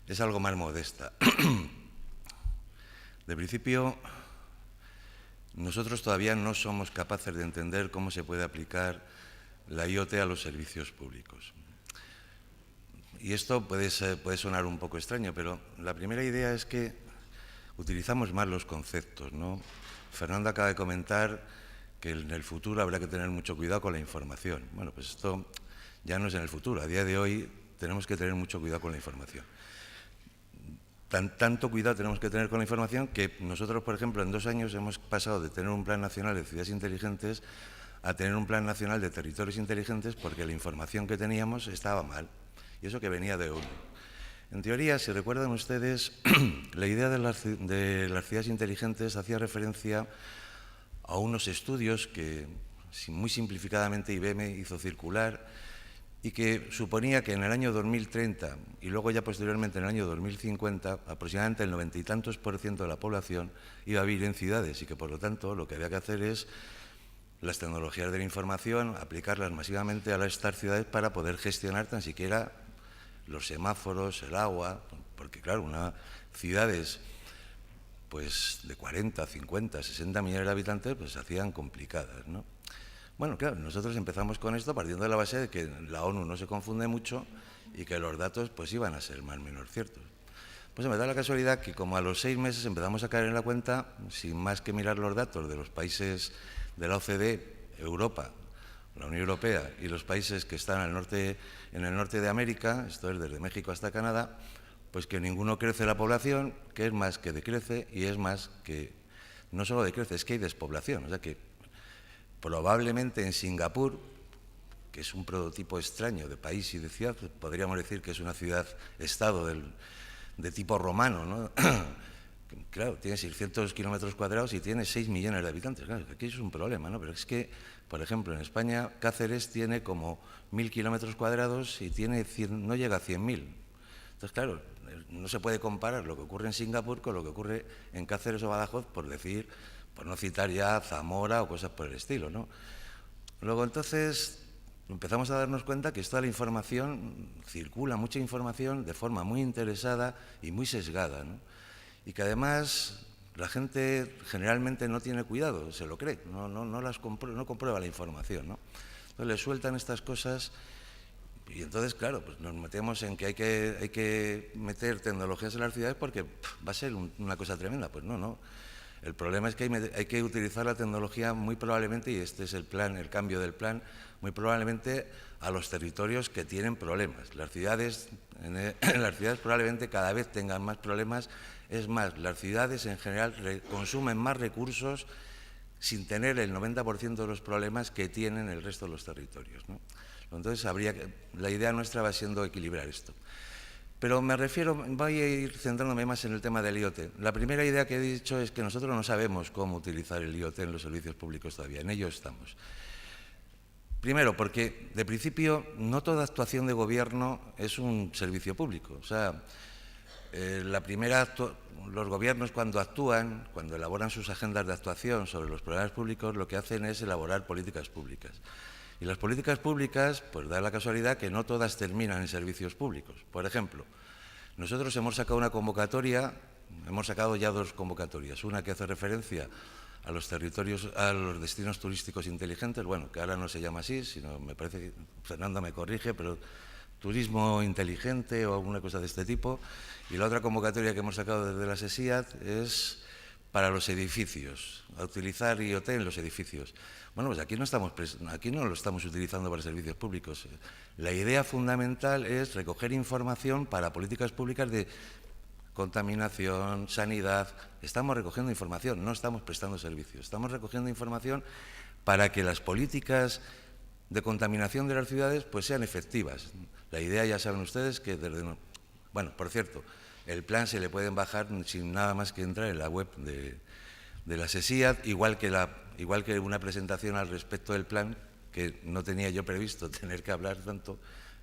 Speaker 4: es algo más modesta. De principio, nosotros todavía no somos capaces de entender cómo se puede aplicar la IoT a los servicios públicos. Y esto puede sonar un poco extraño, pero la primera idea es que utilizamos mal los conceptos, ¿no? Fernando acaba de comentar que en el futuro habrá que tener mucho cuidado con la información. Bueno, pues esto ya no es en el futuro. A día de hoy tenemos que tener mucho cuidado con la información. Tanto cuidado tenemos que tener con la información que nosotros, por ejemplo, en 2 años hemos pasado de tener un Plan Nacional de Ciudades Inteligentes a tener un Plan Nacional de Territorios Inteligentes porque la información que teníamos estaba mal. Y eso que venía de uno. En teoría, si recuerdan ustedes, la idea de las ciudades inteligentes hacía referencia a unos estudios que, muy simplificadamente, IBM hizo circular y que suponía que en el año 2030 y luego ya posteriormente en el año 2050 aproximadamente el 90 y tantos % de la población iba a vivir en ciudades y que por lo tanto lo que había que hacer es las tecnologías de la información, aplicarlas masivamente a estas ciudades para poder gestionar tan siquiera los semáforos, el agua, porque claro, unas ciudades pues de 40, 50, 60 millones de habitantes pues se hacían complicadas, ¿no? Bueno, claro, nosotros empezamos con esto partiendo de la base de que la ONU no se confunde mucho y que los datos pues iban a ser más o menos ciertos. Pues me da la casualidad que como a los 6 meses empezamos a caer en la cuenta, sin más que mirar los datos de los países de la OCDE, Europa, la Unión Europea y los países que están en el norte de América, esto es desde México hasta Canadá, pues que ninguno crece la población, que es más que decrece y es más que no solo decrece, es que hay despoblación. O sea que probablemente en Singapur, que es un prototipo extraño de país y de ciudad, podríamos decir que es una ciudad-estado de tipo romano, ¿no? Claro, tiene 600 kilómetros cuadrados y tiene 6 millones de habitantes. Claro, aquí es un problema, ¿no? Pero es que, por ejemplo, en España, Cáceres tiene como 1.000 kilómetros cuadrados y no llega a 100.000. Entonces, claro, no se puede comparar lo que ocurre en Singapur con lo que ocurre en Cáceres o Badajoz, por no citar ya Zamora o cosas por el estilo, ¿no? Luego, entonces, empezamos a darnos cuenta que toda la información, circula mucha información de forma muy interesada y muy sesgada, ¿no? Y que además la gente generalmente no tiene cuidado, se lo cree, no comprueba la información, ¿no? Entonces le sueltan estas cosas y entonces, claro, pues nos metemos en que hay que meter tecnologías en las ciudades porque va a ser una cosa tremenda. Pues no. El problema es que hay que utilizar la tecnología muy probablemente, y este es el plan, el cambio del plan, muy probablemente a los territorios que tienen problemas. Las ciudades probablemente cada vez tengan más problemas. Es más, las ciudades en general consumen más recursos sin tener el 90% de los problemas que tienen el resto de los territorios, ¿no? Entonces, la idea nuestra va siendo equilibrar esto. Pero voy a ir centrándome más en el tema del IoT. La primera idea que he dicho es que nosotros no sabemos cómo utilizar el IoT en los servicios públicos todavía, en ello estamos. Primero, porque de principio no toda actuación de gobierno es un servicio público. O sea, los gobiernos cuando actúan, cuando elaboran sus agendas de actuación sobre los problemas públicos, lo que hacen es elaborar políticas públicas. Y las políticas públicas, pues da la casualidad que no todas terminan en servicios públicos. Por ejemplo, nosotros hemos sacado una convocatoria, hemos sacado ya 2 convocatorias, una que hace referencia a los territorios, a los destinos turísticos inteligentes, bueno, que ahora no se llama así, sino me parece que Fernando me corrige, pero turismo inteligente o alguna cosa de este tipo. Y la otra convocatoria que hemos sacado desde la SESIAD es para los edificios, a utilizar IoT en los edificios. Bueno, pues aquí no lo estamos utilizando para servicios públicos. La idea fundamental es recoger información para políticas públicas de contaminación, sanidad. Estamos recogiendo información, no estamos prestando servicios. Estamos recogiendo información para que las políticas de contaminación de las ciudades pues sean efectivas. La idea, ya saben ustedes, que bueno, por cierto, el plan se le pueden bajar sin nada más que entrar en la web de la SESIAD, igual que una presentación al respecto del plan, que no tenía yo previsto tener que hablar tanto,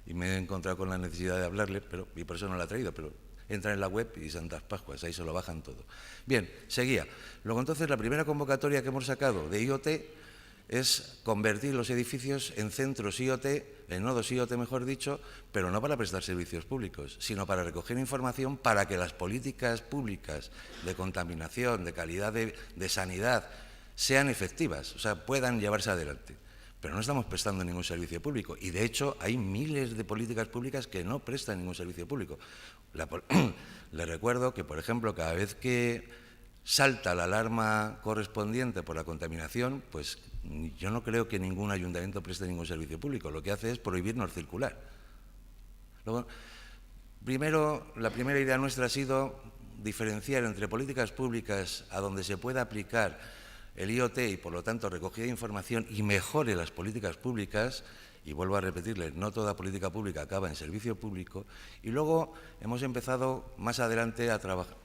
Speaker 4: y me he encontrado con la necesidad de hablarle, y por eso no la he traído, pero entra en la web y Santas Pascuas, ahí se lo bajan todo. Bien, seguía. Luego entonces la primera convocatoria que hemos sacado de IoT es convertir los edificios en centros IoT, en nodos IoT mejor dicho, pero no para prestar servicios públicos, sino para recoger información para que las políticas públicas de contaminación, de calidad de sanidad, sean efectivas, o sea, puedan llevarse adelante. Pero no estamos prestando ningún servicio público y, de hecho, hay miles de políticas públicas que no prestan ningún servicio público. Les recuerdo que, por ejemplo, cada vez que salta la alarma correspondiente por la contaminación, pues yo no creo que ningún ayuntamiento preste ningún servicio público. Lo que hace es prohibirnos circular. Luego, la primera idea nuestra ha sido diferenciar entre políticas públicas a donde se pueda aplicar el IoT y, por lo tanto, recogida de información y mejore las políticas públicas, y vuelvo a repetirles, no toda política pública acaba en servicio público, y luego hemos empezado más adelante a trabajar.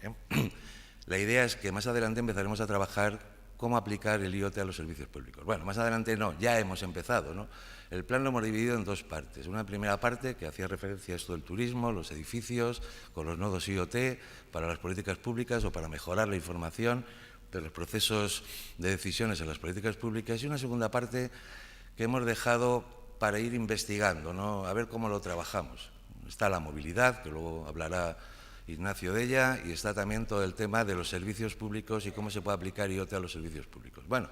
Speaker 4: La idea es que más adelante empezaremos a trabajar cómo aplicar el IoT a los servicios públicos. Bueno, más adelante no, ya hemos empezado, ¿no? El plan lo hemos dividido en 2 partes. Una primera parte que hacía referencia a esto del turismo, los edificios, con los nodos IoT, para las políticas públicas o para mejorar la información de los procesos de decisiones en las políticas públicas, y una segunda parte que hemos dejado para ir investigando, ¿no? A ver cómo lo trabajamos. Está la movilidad, que luego hablará Ignacio de ella, y está también todo el tema de los servicios públicos y cómo se puede aplicar IoT a los servicios públicos. Bueno,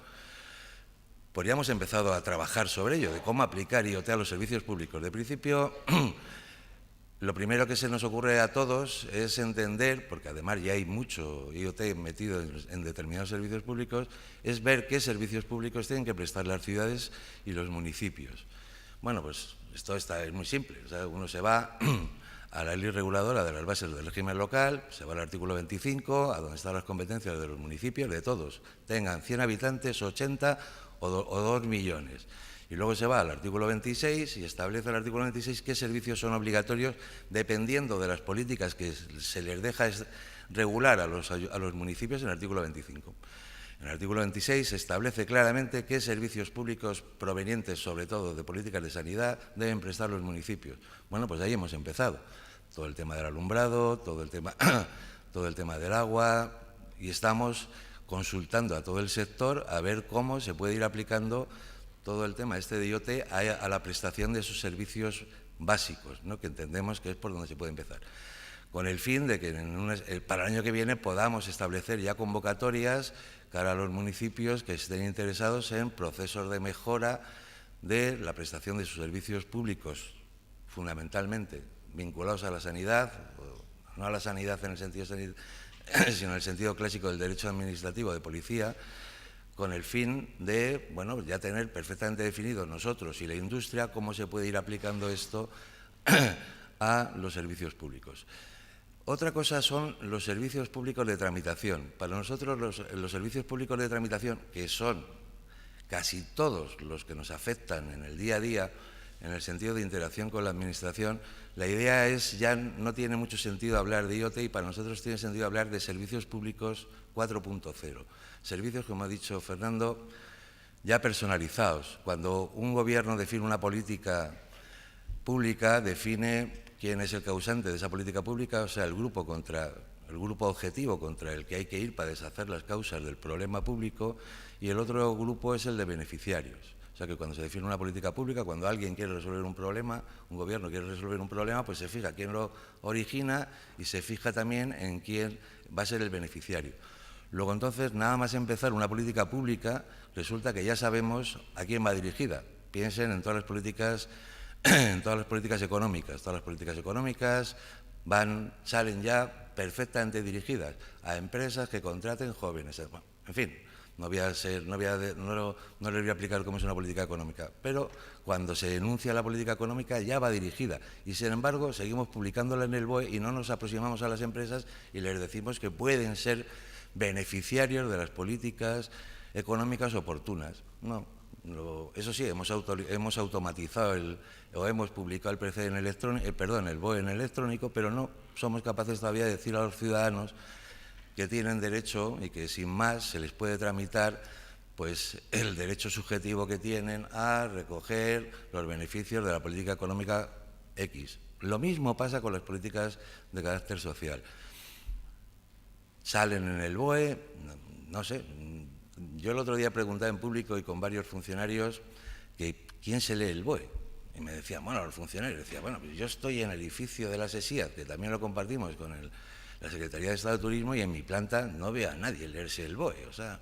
Speaker 4: pues ya hemos empezado a trabajar sobre ello, de cómo aplicar IoT a los servicios públicos. De principio, lo primero que se nos ocurre a todos es entender, porque además ya hay mucho IoT metido en determinados servicios públicos, es ver qué servicios públicos tienen que prestar las ciudades y los municipios. Bueno, pues esto es muy simple. O sea, uno se va a la ley reguladora de las bases del régimen local, se va al artículo 25, a donde están las competencias de los municipios, de todos, tengan 100 habitantes, 80 o 2 millones. Y luego se va al artículo 26 y establece el artículo 26 qué servicios son obligatorios dependiendo de las políticas que se les deja regular a los municipios en el artículo 25. En el artículo 26 se establece claramente qué servicios públicos provenientes, sobre todo de políticas de sanidad, deben prestar los municipios. Bueno, pues ahí hemos empezado. Todo el tema del alumbrado, todo el tema del agua, y estamos consultando a todo el sector a ver cómo se puede ir aplicando todo el tema de IoT a la prestación de esos servicios básicos, ¿no? Que entendemos que es por donde se puede empezar. Con el fin de que para el año que viene podamos establecer ya convocatorias cara a los municipios que estén interesados en procesos de mejora de la prestación de sus servicios públicos, fundamentalmente vinculados a la sanidad, no a la sanidad en el sentido sino en el sentido clásico del derecho administrativo de policía, con el fin de, bueno, ya tener perfectamente definido nosotros y la industria cómo se puede ir aplicando esto a los servicios públicos. Otra cosa son los servicios públicos de tramitación. Para nosotros los servicios públicos de tramitación, que son casi todos los que nos afectan en el día a día, en el sentido de interacción con la Administración, la idea es, ya no tiene mucho sentido hablar de IoT y para nosotros tiene sentido hablar de servicios públicos 4.0. Servicios, como ha dicho Fernando, ya personalizados. Cuando un gobierno define una política pública, define quién es el causante de esa política pública, o sea, el grupo objetivo contra el que hay que ir para deshacer las causas del problema público, y el otro grupo es el de beneficiarios. O sea, que cuando se define una política pública, cuando alguien quiere resolver un problema, un gobierno quiere resolver un problema, pues se fija quién lo origina y se fija también en quién va a ser el beneficiario. Luego, entonces, nada más empezar una política pública, resulta que ya sabemos a quién va dirigida. Piensen en todas las políticas económicas. Todas las políticas económicas salen ya perfectamente dirigidas a empresas que contraten jóvenes. Bueno, en fin, no les voy a explicar cómo es una política económica, pero cuando se enuncia la política económica ya va dirigida y, sin embargo, seguimos publicándola en el BOE y no nos aproximamos a las empresas y les decimos que pueden ser beneficiarios de las políticas económicas oportunas. No, eso sí, hemos automatizado o hemos publicado el PC en el BOE en electrónico, pero no somos capaces todavía de decir a los ciudadanos que tienen derecho y que sin más se les puede tramitar pues el derecho subjetivo que tienen a recoger los beneficios de la política económica X. Lo mismo pasa con las políticas de carácter social. Salen en el BOE, no sé, yo el otro día preguntaba en público y con varios funcionarios que quién se lee el BOE. Y me decían, bueno, los funcionarios, decía, bueno, pues yo estoy en el edificio de la SESIAD, que también lo compartimos con la Secretaría de Estado de Turismo, y en mi planta no veo a nadie leerse el BOE. O sea,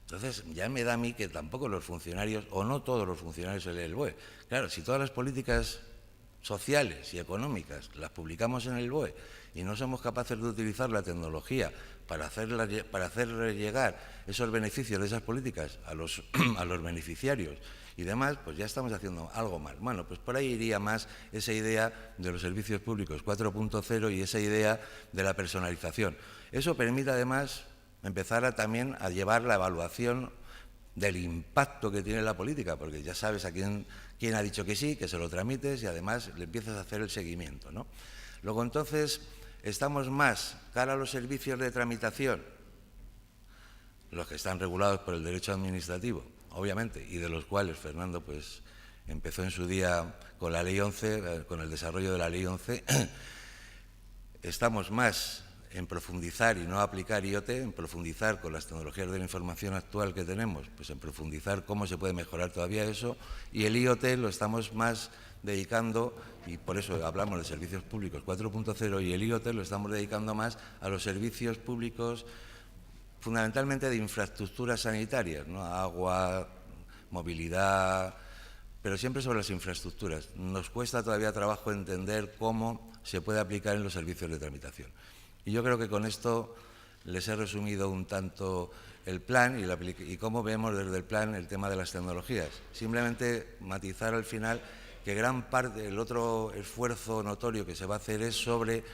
Speaker 4: entonces ya me da a mí que tampoco los funcionarios, o no todos los funcionarios, se leen el BOE. Claro, si todas las políticas sociales y económicas las publicamos en el BOE y no somos capaces de utilizar la tecnología para hacer llegar esos beneficios de esas políticas a los beneficiarios y demás, pues ya estamos haciendo algo mal. Bueno, pues por ahí iría más esa idea de los servicios públicos 4.0 y esa idea de la personalización. Eso permite además empezar también a llevar la evaluación del impacto que tiene la política, porque ya sabes a quién ha dicho que sí, que se lo tramites y además le empiezas a hacer el seguimiento, ¿no? Luego, entonces, estamos más cara a los servicios de tramitación, los que están regulados por el derecho administrativo, obviamente, y de los cuales Fernando pues empezó en su día con la Ley 11, con el desarrollo de la Ley 11, estamos más en profundizar y no aplicar IoT, en profundizar con las tecnologías de la información actual que tenemos, pues en profundizar cómo se puede mejorar todavía eso, y el IoT lo estamos más dedicando, y por eso hablamos de servicios públicos 4.0, y el IoT lo estamos dedicando más a los servicios públicos fundamentalmente de infraestructuras sanitarias, ¿no? Agua, movilidad, pero siempre sobre las infraestructuras. Nos cuesta todavía trabajo entender cómo se puede aplicar en los servicios de tramitación. Y yo creo que con esto les he resumido un tanto el plan y cómo vemos desde el plan el tema de las tecnologías. Simplemente matizar al final que gran parte, el otro esfuerzo notorio que se va a hacer es sobre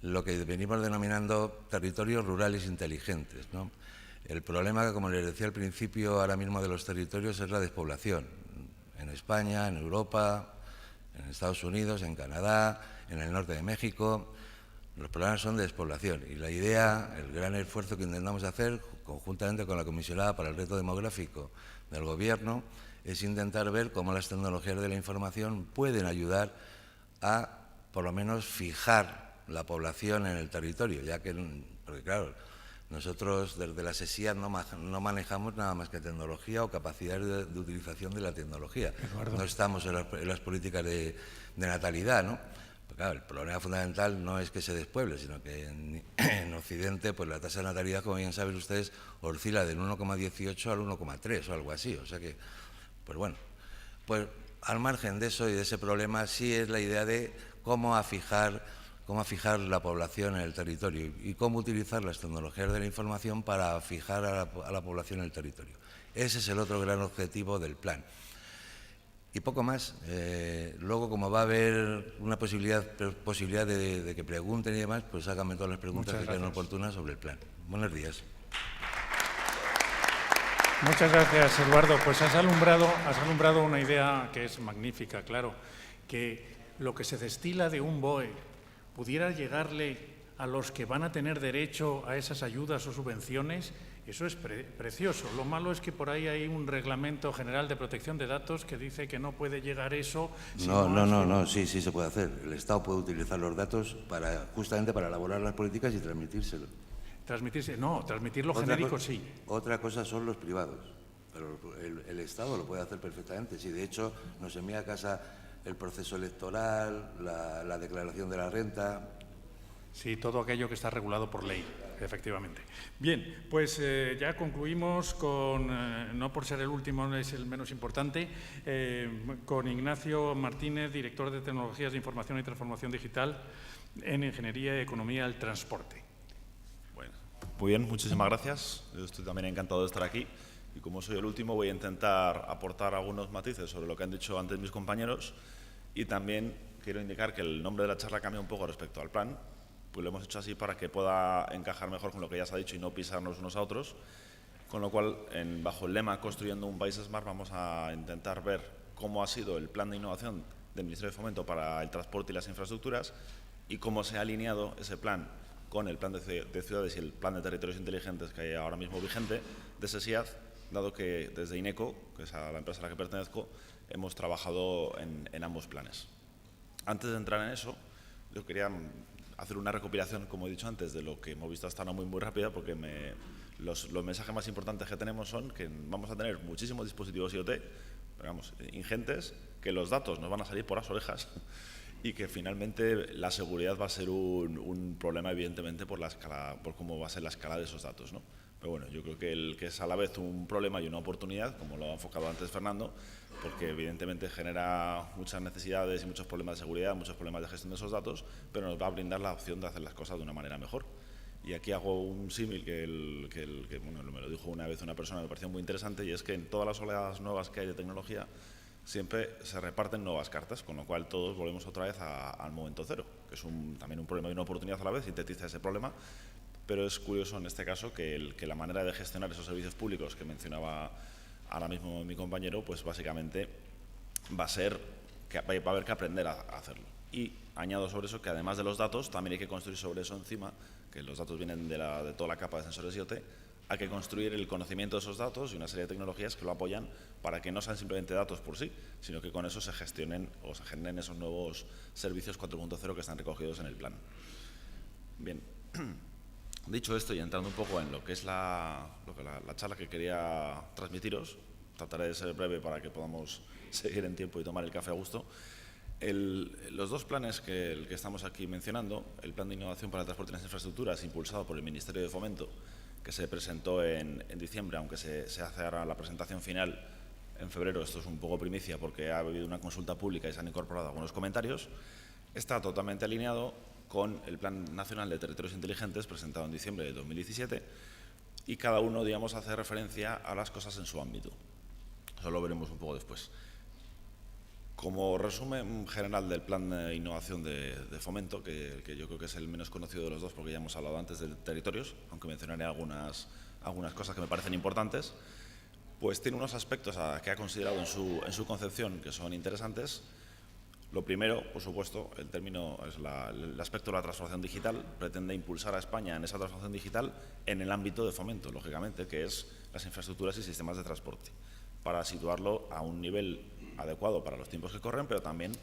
Speaker 4: lo que venimos denominando territorios rurales inteligentes, ¿no? El problema, como les decía al principio, ahora mismo de los territorios es la despoblación. En España, en Europa, en Estados Unidos, en Canadá, en el norte de México. Los problemas son de despoblación y la idea, el gran esfuerzo que intentamos hacer, conjuntamente con la comisionada para el reto demográfico del Gobierno, es intentar ver cómo las tecnologías de la información pueden ayudar a, por lo menos, fijar la población en el territorio, ya que, porque claro, nosotros desde la SESIAD no manejamos nada más que tecnología o capacidades de utilización de la tecnología. Eduardo. No estamos en las políticas de natalidad, ¿no? Claro, el problema fundamental no es que se despueble, sino que en Occidente pues la tasa de natalidad, como bien saben ustedes, oscila del 1,18 al 1,3 o algo así. O sea que, pues bueno, pues al margen de eso y de ese problema, sí es la idea de cómo afijar cómo fijar la población en el territorio y cómo utilizar las tecnologías de la información para fijar a la población en el territorio. Ese es el otro gran objetivo del plan. Y poco más. Luego, como va a haber una posibilidad de que pregunten y demás, pues háganme todas las preguntas que sean oportunas sobre el plan. Buenos días.
Speaker 1: Muchas gracias, Eduardo. Pues has alumbrado una idea que es magnífica, claro, que lo que se destila de un BOE pudiera llegarle a los que van a tener derecho a esas ayudas o subvenciones. Eso es precioso. Lo malo es que por ahí hay un reglamento general de protección de datos que dice que no puede llegar eso.
Speaker 4: No, sí se puede hacer. El Estado puede utilizar los datos justamente para elaborar las políticas y transmitírselo.
Speaker 1: Transmitirlo genérico sí.
Speaker 4: Otra cosa son los privados, pero el Estado lo puede hacer perfectamente. Sí, de hecho, nos envía a casa el proceso electoral, la declaración de la renta.
Speaker 1: Sí, todo aquello que está regulado por ley, efectivamente. Bien, pues ya concluimos con, no por ser el último, es el menos importante, con Ignacio Martínez, director de Tecnologías de Información y Transformación Digital en Ingeniería y Economía del Transporte.
Speaker 5: Bueno, muy bien, muchísimas gracias. Yo estoy también encantado de estar aquí y como soy el último voy a intentar aportar algunos matices sobre lo que han dicho antes mis compañeros y también quiero indicar que el nombre de la charla cambia un poco respecto al plan. Pues lo hemos hecho así para que pueda encajar mejor con lo que ya se ha dicho y no pisarnos unos a otros, con lo cual, bajo el lema Construyendo un País Smart, vamos a intentar ver cómo ha sido el plan de innovación del Ministerio de Fomento para el transporte y las infraestructuras y cómo se ha alineado ese plan con el plan de ciudades y el plan de territorios inteligentes que hay ahora mismo vigente de SESIAD, dado que desde INECO, que es a la empresa a la que pertenezco, hemos trabajado en ambos planes. Antes de entrar en eso, yo quería hacer una recopilación, como he dicho antes, de lo que hemos visto hasta ahora muy rápida, porque los mensajes más importantes que tenemos son que vamos a tener muchísimos dispositivos IoT, digamos, ingentes, que los datos nos van a salir por las orejas y que finalmente la seguridad va a ser un problema, evidentemente, por cómo va a ser la escala de esos datos, ¿no? Pero bueno, yo creo que es a la vez un problema y una oportunidad, como lo ha enfocado antes Fernando, porque evidentemente genera muchas necesidades y muchos problemas de seguridad, muchos problemas de gestión de esos datos, pero nos va a brindar la opción de hacer las cosas de una manera mejor. Y aquí hago un símil que bueno, me lo dijo una vez una persona, me pareció muy interesante, y es que en todas las oleadas nuevas que hay de tecnología siempre se reparten nuevas cartas, con lo cual todos volvemos otra vez al momento cero, que es también un problema y una oportunidad a la vez, sintetiza ese problema, pero es curioso en este caso que la manera de gestionar esos servicios públicos que mencionaba ahora mismo mi compañero, pues básicamente va a ser que va a haber que aprender a hacerlo. Y añado sobre eso que además de los datos, también hay que construir sobre eso encima, que los datos vienen de toda la capa de sensores IoT, hay que construir el conocimiento de esos datos y una serie de tecnologías que lo apoyan para que no sean simplemente datos por sí, sino que con eso se gestionen o se generen esos nuevos servicios 4.0 que están recogidos en el plan. Bien. Dicho esto y entrando un poco en lo que es la charla que quería transmitiros, trataré de ser breve para que podamos seguir en tiempo y tomar el café a gusto. Los dos planes que estamos aquí mencionando, el Plan de Innovación para el Transporte y las Infraestructuras, impulsado por el Ministerio de Fomento, que se presentó en diciembre, aunque se hace ahora la presentación final en febrero, esto es un poco primicia porque ha habido una consulta pública y se han incorporado algunos comentarios, está totalmente alineado con el Plan Nacional de Territorios Inteligentes presentado en diciembre de 2017 y cada uno, digamos, hace referencia a las cosas en su ámbito. Eso lo veremos un poco después. Como resumen general del Plan de Innovación de Fomento, que yo creo que es el menos conocido de los dos porque ya hemos hablado antes de territorios, aunque mencionaré algunas cosas que me parecen importantes, pues tiene unos aspectos que ha considerado en su concepción que son interesantes. Lo primero, por supuesto, el término es el aspecto de la transformación digital. Pretende impulsar a España en esa transformación digital en el ámbito de fomento, lógicamente, que es las infraestructuras y sistemas de transporte, para situarlo a un nivel adecuado para los tiempos que corren, pero también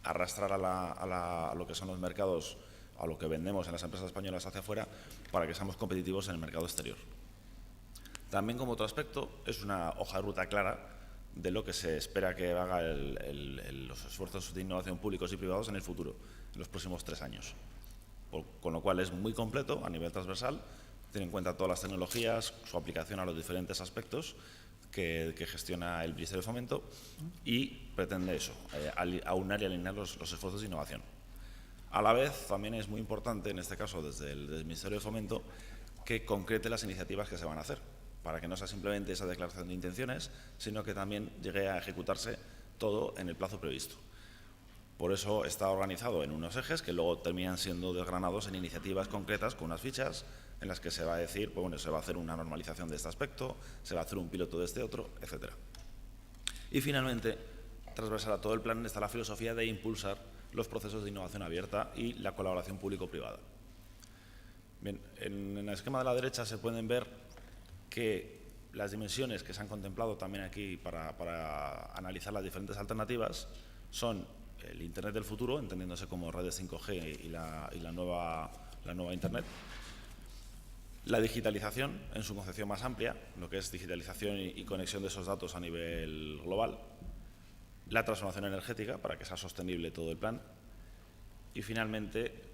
Speaker 5: arrastrar a lo que son los mercados, a lo que vendemos en las empresas españolas hacia afuera, para que seamos competitivos en el mercado exterior. También, como otro aspecto, es una hoja de ruta clara de lo que se espera que haga los esfuerzos de innovación públicos y privados en el futuro, en los próximos 3 años. Con lo cual es muy completo a nivel transversal, tiene en cuenta todas las tecnologías, su aplicación a los diferentes aspectos que gestiona el Ministerio de Fomento y pretende eso, aunar y alinear los esfuerzos de innovación. A la vez, también es muy importante, en este caso desde el Ministerio de Fomento, que concrete las iniciativas que se van a hacer, para que no sea simplemente esa declaración de intenciones, sino que también llegue a ejecutarse todo en el plazo previsto. Por eso está organizado en unos ejes que luego terminan siendo desgranados en iniciativas concretas con unas fichas en las que se va a decir, pues bueno, se va a hacer una normalización de este aspecto, se va a hacer un piloto de este otro, etc. Y finalmente, transversal a todo el plan, está la filosofía de impulsar los procesos de innovación abierta y la colaboración público-privada. Bien, en el esquema de la derecha se pueden ver que las dimensiones que se han contemplado también aquí para analizar las diferentes alternativas son el Internet del futuro, entendiéndose como redes 5G y la nueva Internet, la digitalización en su concepción más amplia, lo que es digitalización y conexión de esos datos a nivel global, la transformación energética para que sea sostenible todo el plan y finalmente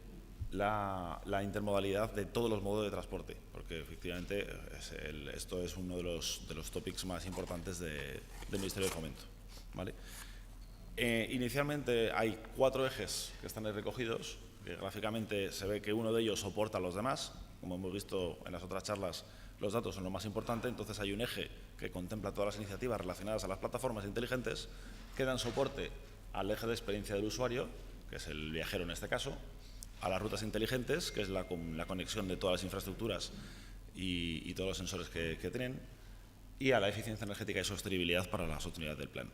Speaker 5: la intermodalidad de todos los modos de transporte, porque efectivamente esto es uno de los tópicos más importantes del Ministerio de Fomento, ¿vale? Inicialmente hay 4 ejes que están ahí recogidos, que gráficamente se ve que uno de ellos soporta a los demás. Como hemos visto en las otras charlas, los datos son lo más importante, entonces hay un eje que contempla todas las iniciativas relacionadas a las plataformas inteligentes que dan soporte al eje de experiencia del usuario, que es el viajero en este caso, a las rutas inteligentes, que es la conexión de todas las infraestructuras y todos los sensores que tienen, y a la eficiencia energética y sostenibilidad para la sostenibilidad del plan.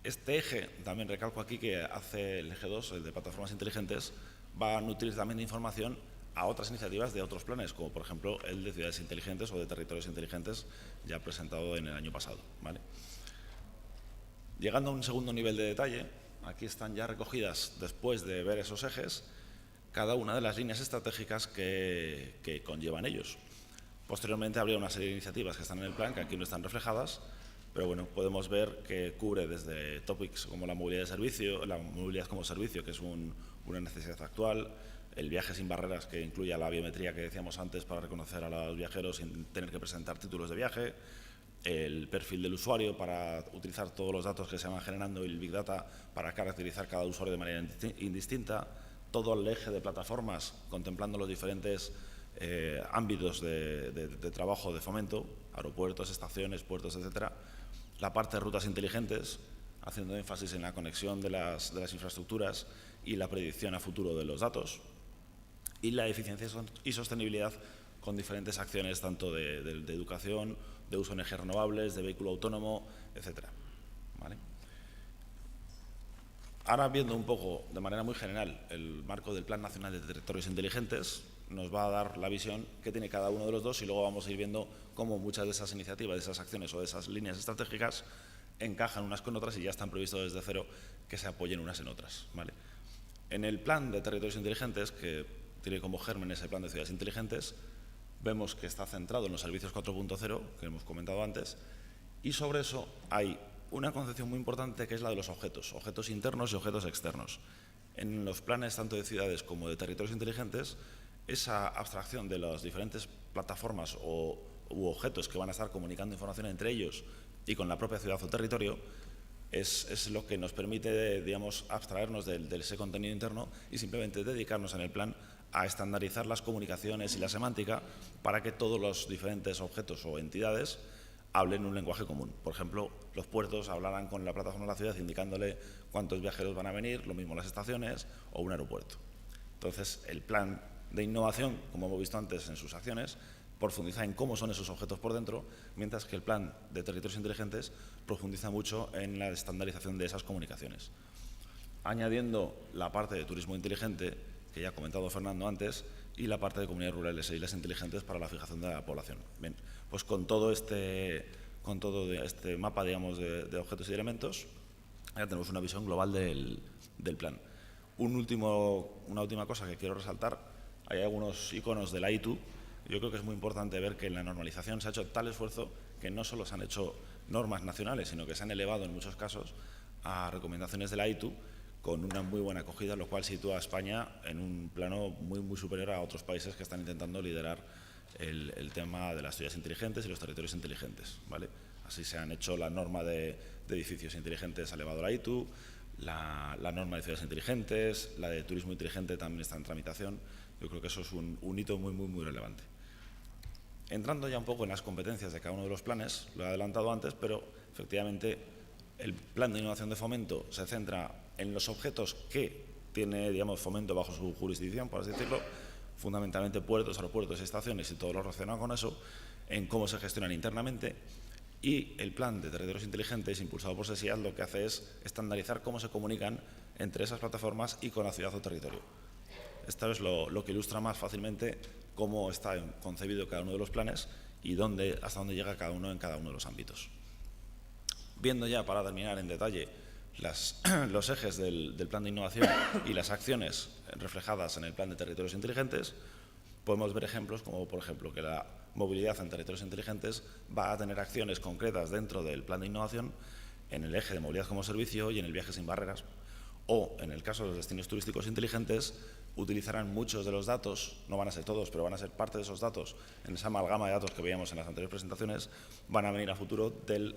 Speaker 5: Este eje, también recalco aquí que hace el eje 2, el de plataformas inteligentes, va a nutrir también de información a otras iniciativas de otros planes, como por ejemplo el de ciudades inteligentes o de territorios inteligentes ya presentado en el año pasado, ¿vale? Llegando a un segundo nivel de detalle, aquí están ya recogidas, después de ver esos ejes, cada una de las líneas estratégicas que conllevan ellos. Posteriormente habría una serie de iniciativas que están en el plan, que aquí no están reflejadas, pero bueno, podemos ver que cubre desde topics como la movilidad de servicio, la movilidad como servicio, que es una necesidad actual, el viaje sin barreras, que incluye la biometría que decíamos antes para reconocer a los viajeros sin tener que presentar títulos de viaje, el perfil del usuario para utilizar todos los datos que se van generando y el Big Data para caracterizar cada usuario de manera indistinta, todo el eje de plataformas contemplando los diferentes ámbitos de trabajo de fomento, aeropuertos, estaciones, puertos, etcétera, la parte de rutas inteligentes, haciendo énfasis en la conexión de las infraestructuras y la predicción a futuro de los datos, y la eficiencia y sostenibilidad con diferentes acciones tanto de educación, de uso de energías renovables, de vehículo autónomo, etcétera, ¿vale? Ahora, viendo un poco de manera muy general el marco del Plan Nacional de Territorios Inteligentes, nos va a dar la visión que tiene cada uno de los dos y luego vamos a ir viendo cómo muchas de esas iniciativas, de esas acciones o de esas líneas estratégicas encajan unas con otras y ya están previstos desde cero que se apoyen unas en otras, ¿vale? En el Plan de Territorios Inteligentes, que tiene como germen ese Plan de Ciudades Inteligentes, vemos que está centrado en los servicios 4.0, que hemos comentado antes, y sobre eso hay una concepción muy importante que es la de los objetos internos y objetos externos. En los planes tanto de ciudades como de territorios inteligentes, esa abstracción de las diferentes plataformas u objetos que van a estar comunicando información entre ellos y con la propia ciudad o territorio es lo que nos permite, digamos, abstraernos de ese contenido interno y simplemente dedicarnos en el plan a estandarizar las comunicaciones y la semántica para que todos los diferentes objetos o entidades hablen un lenguaje común. Por ejemplo, los puertos hablarán con la plataforma de la ciudad indicándole cuántos viajeros van a venir, lo mismo las estaciones o un aeropuerto. Entonces, el plan de innovación, como hemos visto antes en sus acciones, profundiza en cómo son esos objetos por dentro, mientras que el plan de territorios inteligentes profundiza mucho en la estandarización de esas comunicaciones. Añadiendo la parte de turismo inteligente, que ya ha comentado Fernando antes, y la parte de comunidades rurales e islas inteligentes para la fijación de la población. Bien, pues con todo este mapa, digamos, de objetos y elementos, ya tenemos una visión global del plan. Una última cosa que quiero resaltar, hay algunos iconos de la ITU. Yo creo que es muy importante ver que en la normalización se ha hecho tal esfuerzo que no solo se han hecho normas nacionales, sino que se han elevado en muchos casos a recomendaciones de la ITU con una muy buena acogida, lo cual sitúa a España en un plano muy, muy superior a otros países que están intentando liderar el tema de las ciudades inteligentes y los territorios inteligentes, ¿vale? Así se han hecho la norma de edificios inteligentes, ha elevado la ITU, la norma de ciudades inteligentes, la de turismo inteligente también está en tramitación. Yo creo que eso es un hito muy relevante. Entrando ya un poco en las competencias de cada uno de los planes, lo he adelantado antes, pero efectivamente el plan de innovación de Fomento se centra en los objetos que tiene, digamos, Fomento bajo su jurisdicción, por así decirlo, fundamentalmente puertos, aeropuertos y estaciones y todo lo relacionado con eso, en cómo se gestionan internamente. Y el plan de territorios inteligentes, impulsado por SESIAD, lo que hace es estandarizar cómo se comunican entre esas plataformas y con la ciudad o territorio. Esto es lo que ilustra más fácilmente cómo está concebido cada uno de los planes y hasta dónde llega cada uno en cada uno de los ámbitos. Viendo ya, para terminar en detalle, los ejes del plan de innovación y las acciones reflejadas en el plan de territorios inteligentes, podemos ver ejemplos como, por ejemplo, que la movilidad en territorios inteligentes va a tener acciones concretas dentro del plan de innovación en el eje de movilidad como servicio y en el viaje sin barreras. O, en el caso de los destinos turísticos inteligentes, utilizarán muchos de los datos, no van a ser todos, pero van a ser parte de esos datos, en esa amalgama de datos que veíamos en las anteriores presentaciones, van a venir a futuro del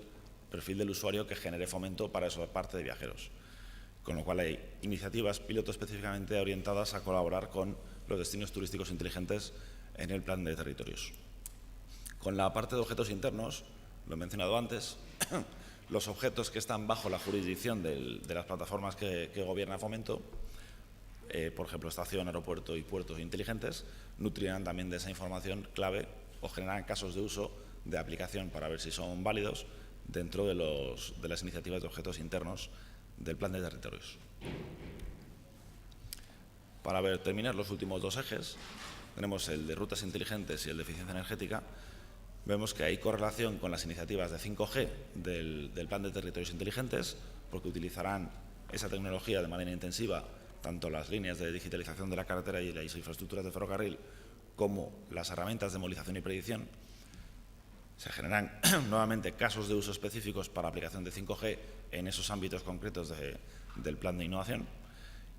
Speaker 5: perfil del usuario que genere Fomento para esa parte de viajeros. Con lo cual hay iniciativas piloto específicamente orientadas a colaborar con los destinos turísticos inteligentes en el plan de territorios. Con la parte de objetos internos, lo he mencionado antes, los objetos que están bajo la jurisdicción de las plataformas que gobierna Fomento, por ejemplo, estación, aeropuerto y puertos inteligentes, nutrirán también de esa información clave o generarán casos de uso de aplicación para ver si son válidos dentro de las iniciativas de objetos internos del plan de territorios. Para terminar los últimos dos ejes, tenemos el de rutas inteligentes y el de eficiencia energética. Vemos que hay correlación con las iniciativas de 5G del plan de territorios inteligentes, porque utilizarán esa tecnología de manera intensiva, tanto las líneas de digitalización de la carretera y las infraestructuras de ferrocarril, como las herramientas de movilización y predicción. Se generan nuevamente casos de uso específicos para aplicación de 5G en esos ámbitos concretos del plan de innovación.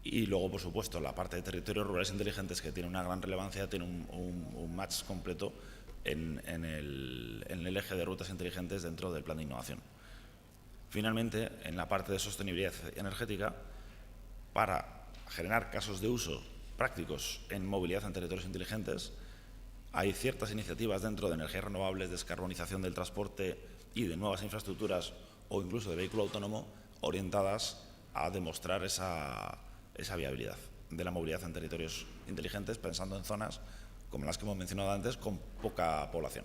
Speaker 5: Y luego, por supuesto, la parte de territorios rurales inteligentes, que tiene una gran relevancia, tiene un match completo en el eje de rutas inteligentes dentro del plan de innovación. Finalmente, en la parte de sostenibilidad energética, para generar casos de uso prácticos en movilidad en territorios inteligentes, hay ciertas iniciativas dentro de energías renovables, descarbonización del transporte y de nuevas infraestructuras o incluso de vehículo autónomo orientadas a demostrar esa viabilidad de la movilidad en territorios inteligentes, pensando en zonas como las que hemos mencionado antes, con poca población.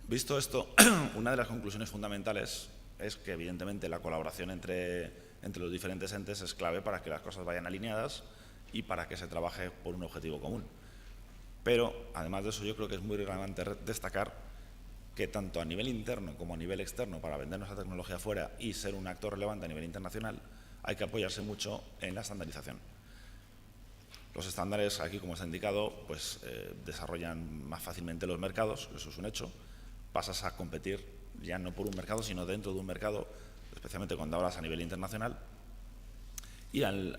Speaker 5: Visto esto, una de las conclusiones fundamentales es que, evidentemente, la colaboración entre los diferentes entes es clave para que las cosas vayan alineadas y para que se trabaje por un objetivo común. Pero, además de eso, yo creo que es muy relevante destacar que tanto a nivel interno como a nivel externo, para vender nuestra tecnología fuera y ser un actor relevante a nivel internacional, hay que apoyarse mucho en la estandarización. Los estándares, aquí como está indicado, pues desarrollan más fácilmente los mercados, eso es un hecho. Pasas a competir ya no por un mercado, sino dentro de un mercado, especialmente cuando hablas a nivel internacional. Y al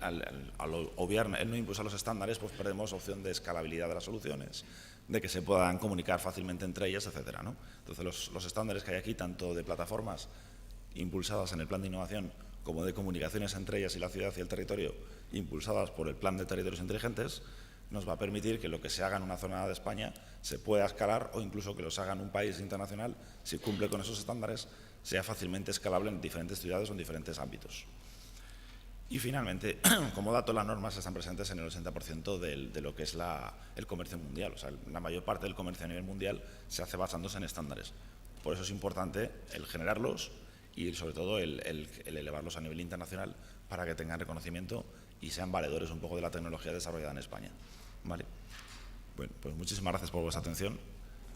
Speaker 5: obviar el no impulsar los estándares, pues perdemos opción de escalabilidad de las soluciones, de que se puedan comunicar fácilmente entre ellas, etcétera, ¿no? Entonces, los estándares que hay aquí, tanto de plataformas impulsadas en el plan de innovación como de comunicaciones entre ellas y la ciudad y el territorio, impulsadas por el plan de territorios inteligentes, nos va a permitir que lo que se haga en una zona de España se pueda escalar, o incluso que lo se haga en un país internacional, si cumple con esos estándares, sea fácilmente escalable en diferentes ciudades o en diferentes ámbitos. Y finalmente, como dato, las normas están presentes en el 80% de lo que es el comercio mundial. O sea, la mayor parte del comercio a nivel mundial se hace basándose en estándares. Por eso es importante el generarlos y, sobre todo, el elevarlos a nivel internacional para que tengan reconocimiento y sean valedores un poco de la tecnología desarrollada en España. ¿Vale? Bueno, pues muchísimas gracias por vuestra atención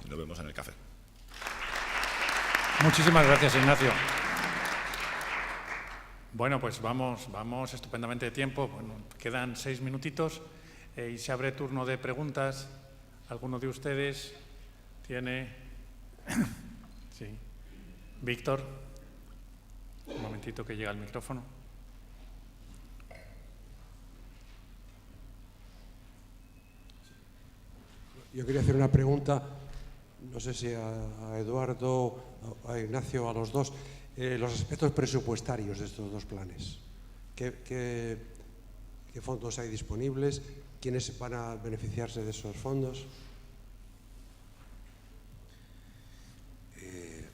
Speaker 5: y nos vemos en el café.
Speaker 1: Muchísimas gracias, Ignacio. Bueno, pues vamos estupendamente de tiempo. Bueno, quedan 6 minutitos y se abre turno de preguntas. ¿Alguno de ustedes tiene? Sí. Víctor, un momentito que llega el micrófono.
Speaker 6: Yo quería hacer una pregunta, no sé si a Eduardo, a Ignacio, a los dos. los aspectos presupuestarios de estos dos planes. ¿Qué fondos hay disponibles? ¿Quiénes van a beneficiarse de esos fondos?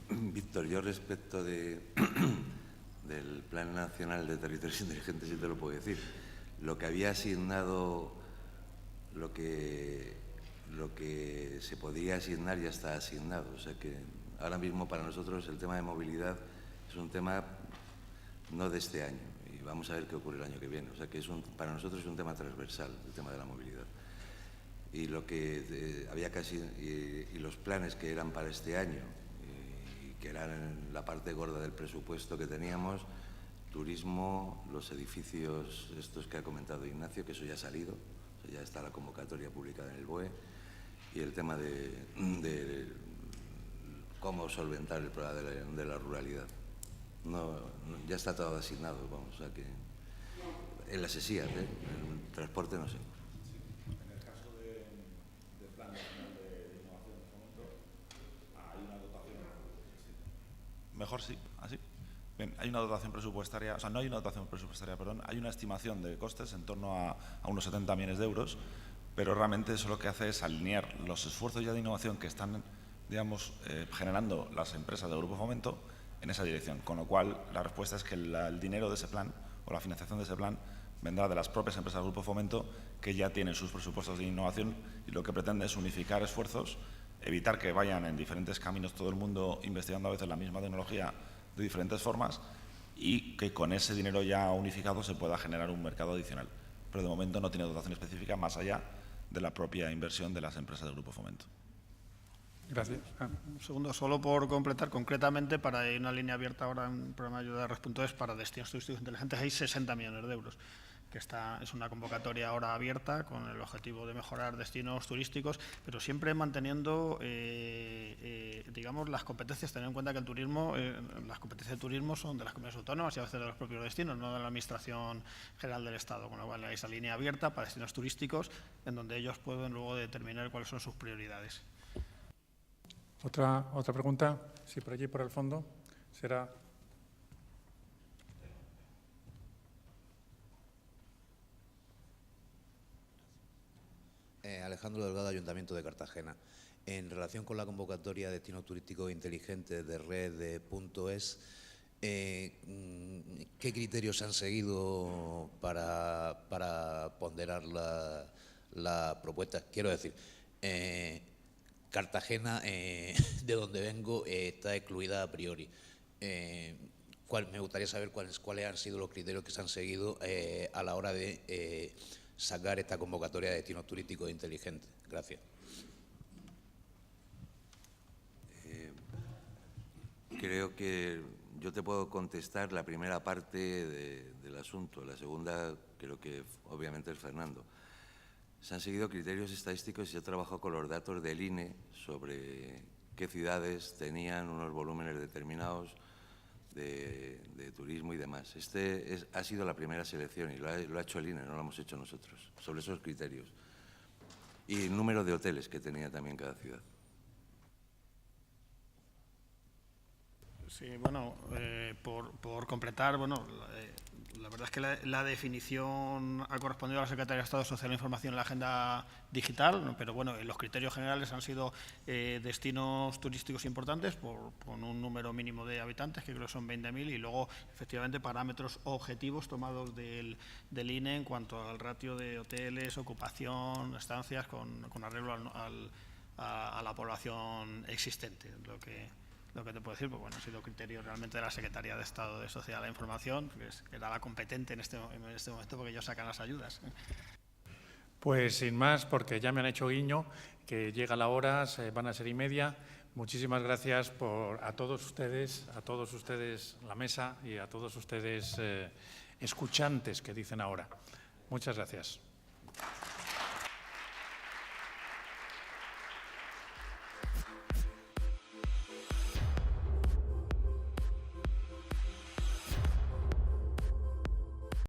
Speaker 4: Víctor, yo respecto del Plan Nacional de Territorios Inteligentes, sí te lo puedo decir. Lo que había asignado, lo que se podía asignar ya está asignado. O sea que ahora mismo para nosotros el tema de movilidad es un tema no de este año y vamos a ver qué ocurre el año que viene. O sea que para nosotros es un tema transversal, el tema de la movilidad. Y lo que había casi y los planes que eran para este año, que eran la parte gorda del presupuesto que teníamos, turismo, los edificios estos que ha comentado Ignacio, que eso ya ha salido, o sea, ya está la convocatoria publicada en el BOE, y el tema de cómo solventar el problema de la ruralidad. Ya está todo asignado, vamos, o sea que en las SESIAs, en el transporte no sé.
Speaker 5: En el caso del Plan Nacional de Innovación y Fomento, hay una dotación. Mejor sí, así. Bien, hay una dotación presupuestaria, o sea, no hay una dotación presupuestaria, perdón, hay una estimación de costes en torno a unos 70 millones de euros, pero realmente eso lo que hace es alinear los esfuerzos ya de innovación que están, digamos, generando las empresas del Grupo Fomento en esa dirección, con lo cual la respuesta es que el dinero de ese plan o la financiación de ese plan vendrá de las propias empresas del Grupo Fomento que ya tienen sus presupuestos de innovación y lo que pretende es unificar esfuerzos, evitar que vayan en diferentes caminos todo el mundo investigando a veces la misma tecnología de diferentes formas y que con ese dinero ya unificado se pueda generar un mercado adicional. Pero de momento no tiene dotación específica más allá de la propia inversión de las empresas del Grupo Fomento.
Speaker 1: Gracias.
Speaker 3: Un segundo, solo por completar, concretamente, para una línea abierta ahora en el programa de ayuda de Res.es para destinos turísticos inteligentes hay 60 millones de euros, que es una convocatoria ahora abierta con el objetivo de mejorar destinos turísticos, pero siempre manteniendo, digamos, las competencias. Tener en cuenta que el turismo, las competencias de turismo son de las comunidades autónomas y a veces de los propios destinos, no de la Administración General del Estado, con lo cual hay esa línea abierta para destinos turísticos en donde ellos pueden luego determinar cuáles son sus prioridades.
Speaker 1: ¿Otra pregunta? Sí, por allí, por el fondo. Será.
Speaker 7: Alejandro Delgado, Ayuntamiento de Cartagena. En relación con la convocatoria de destinos turísticos inteligentes de Red.es, ¿qué criterios se han seguido para ponderar la propuesta? Quiero decir, Cartagena, de donde vengo, está excluida a priori. Me gustaría saber cuáles han sido los criterios que se han seguido a la hora de sacar esta convocatoria de destinos turísticos inteligentes. Gracias.
Speaker 4: Creo que yo te puedo contestar la primera parte del asunto. La segunda creo que obviamente es Fernando. Se han seguido criterios estadísticos y se ha trabajado con los datos del INE sobre qué ciudades tenían unos volúmenes determinados de turismo y demás. Ha sido la primera selección y lo ha hecho el INE, no lo hemos hecho nosotros, sobre esos criterios. Y el número de hoteles que tenía también cada ciudad.
Speaker 3: Sí, bueno, por completar, bueno, la verdad es que la definición ha correspondido a la Secretaría de Estado de Social e Información en la Agenda Digital, pero bueno, los criterios generales han sido destinos turísticos importantes con un número mínimo de habitantes, que creo que son 20.000, y luego, efectivamente, parámetros objetivos tomados del INE en cuanto al ratio de hoteles, ocupación, estancias, con arreglo a la población existente, lo que te puedo decir, pues bueno, ha sido criterio realmente de la Secretaría de Estado de Sociedad e Información, que era la competente en este momento porque ellos sacan las ayudas.
Speaker 1: Pues sin más, porque ya me han hecho guiño, que llega la hora, van a ser 1:30. Muchísimas gracias a todos ustedes la mesa y a todos ustedes escuchantes que dicen ahora. Muchas gracias.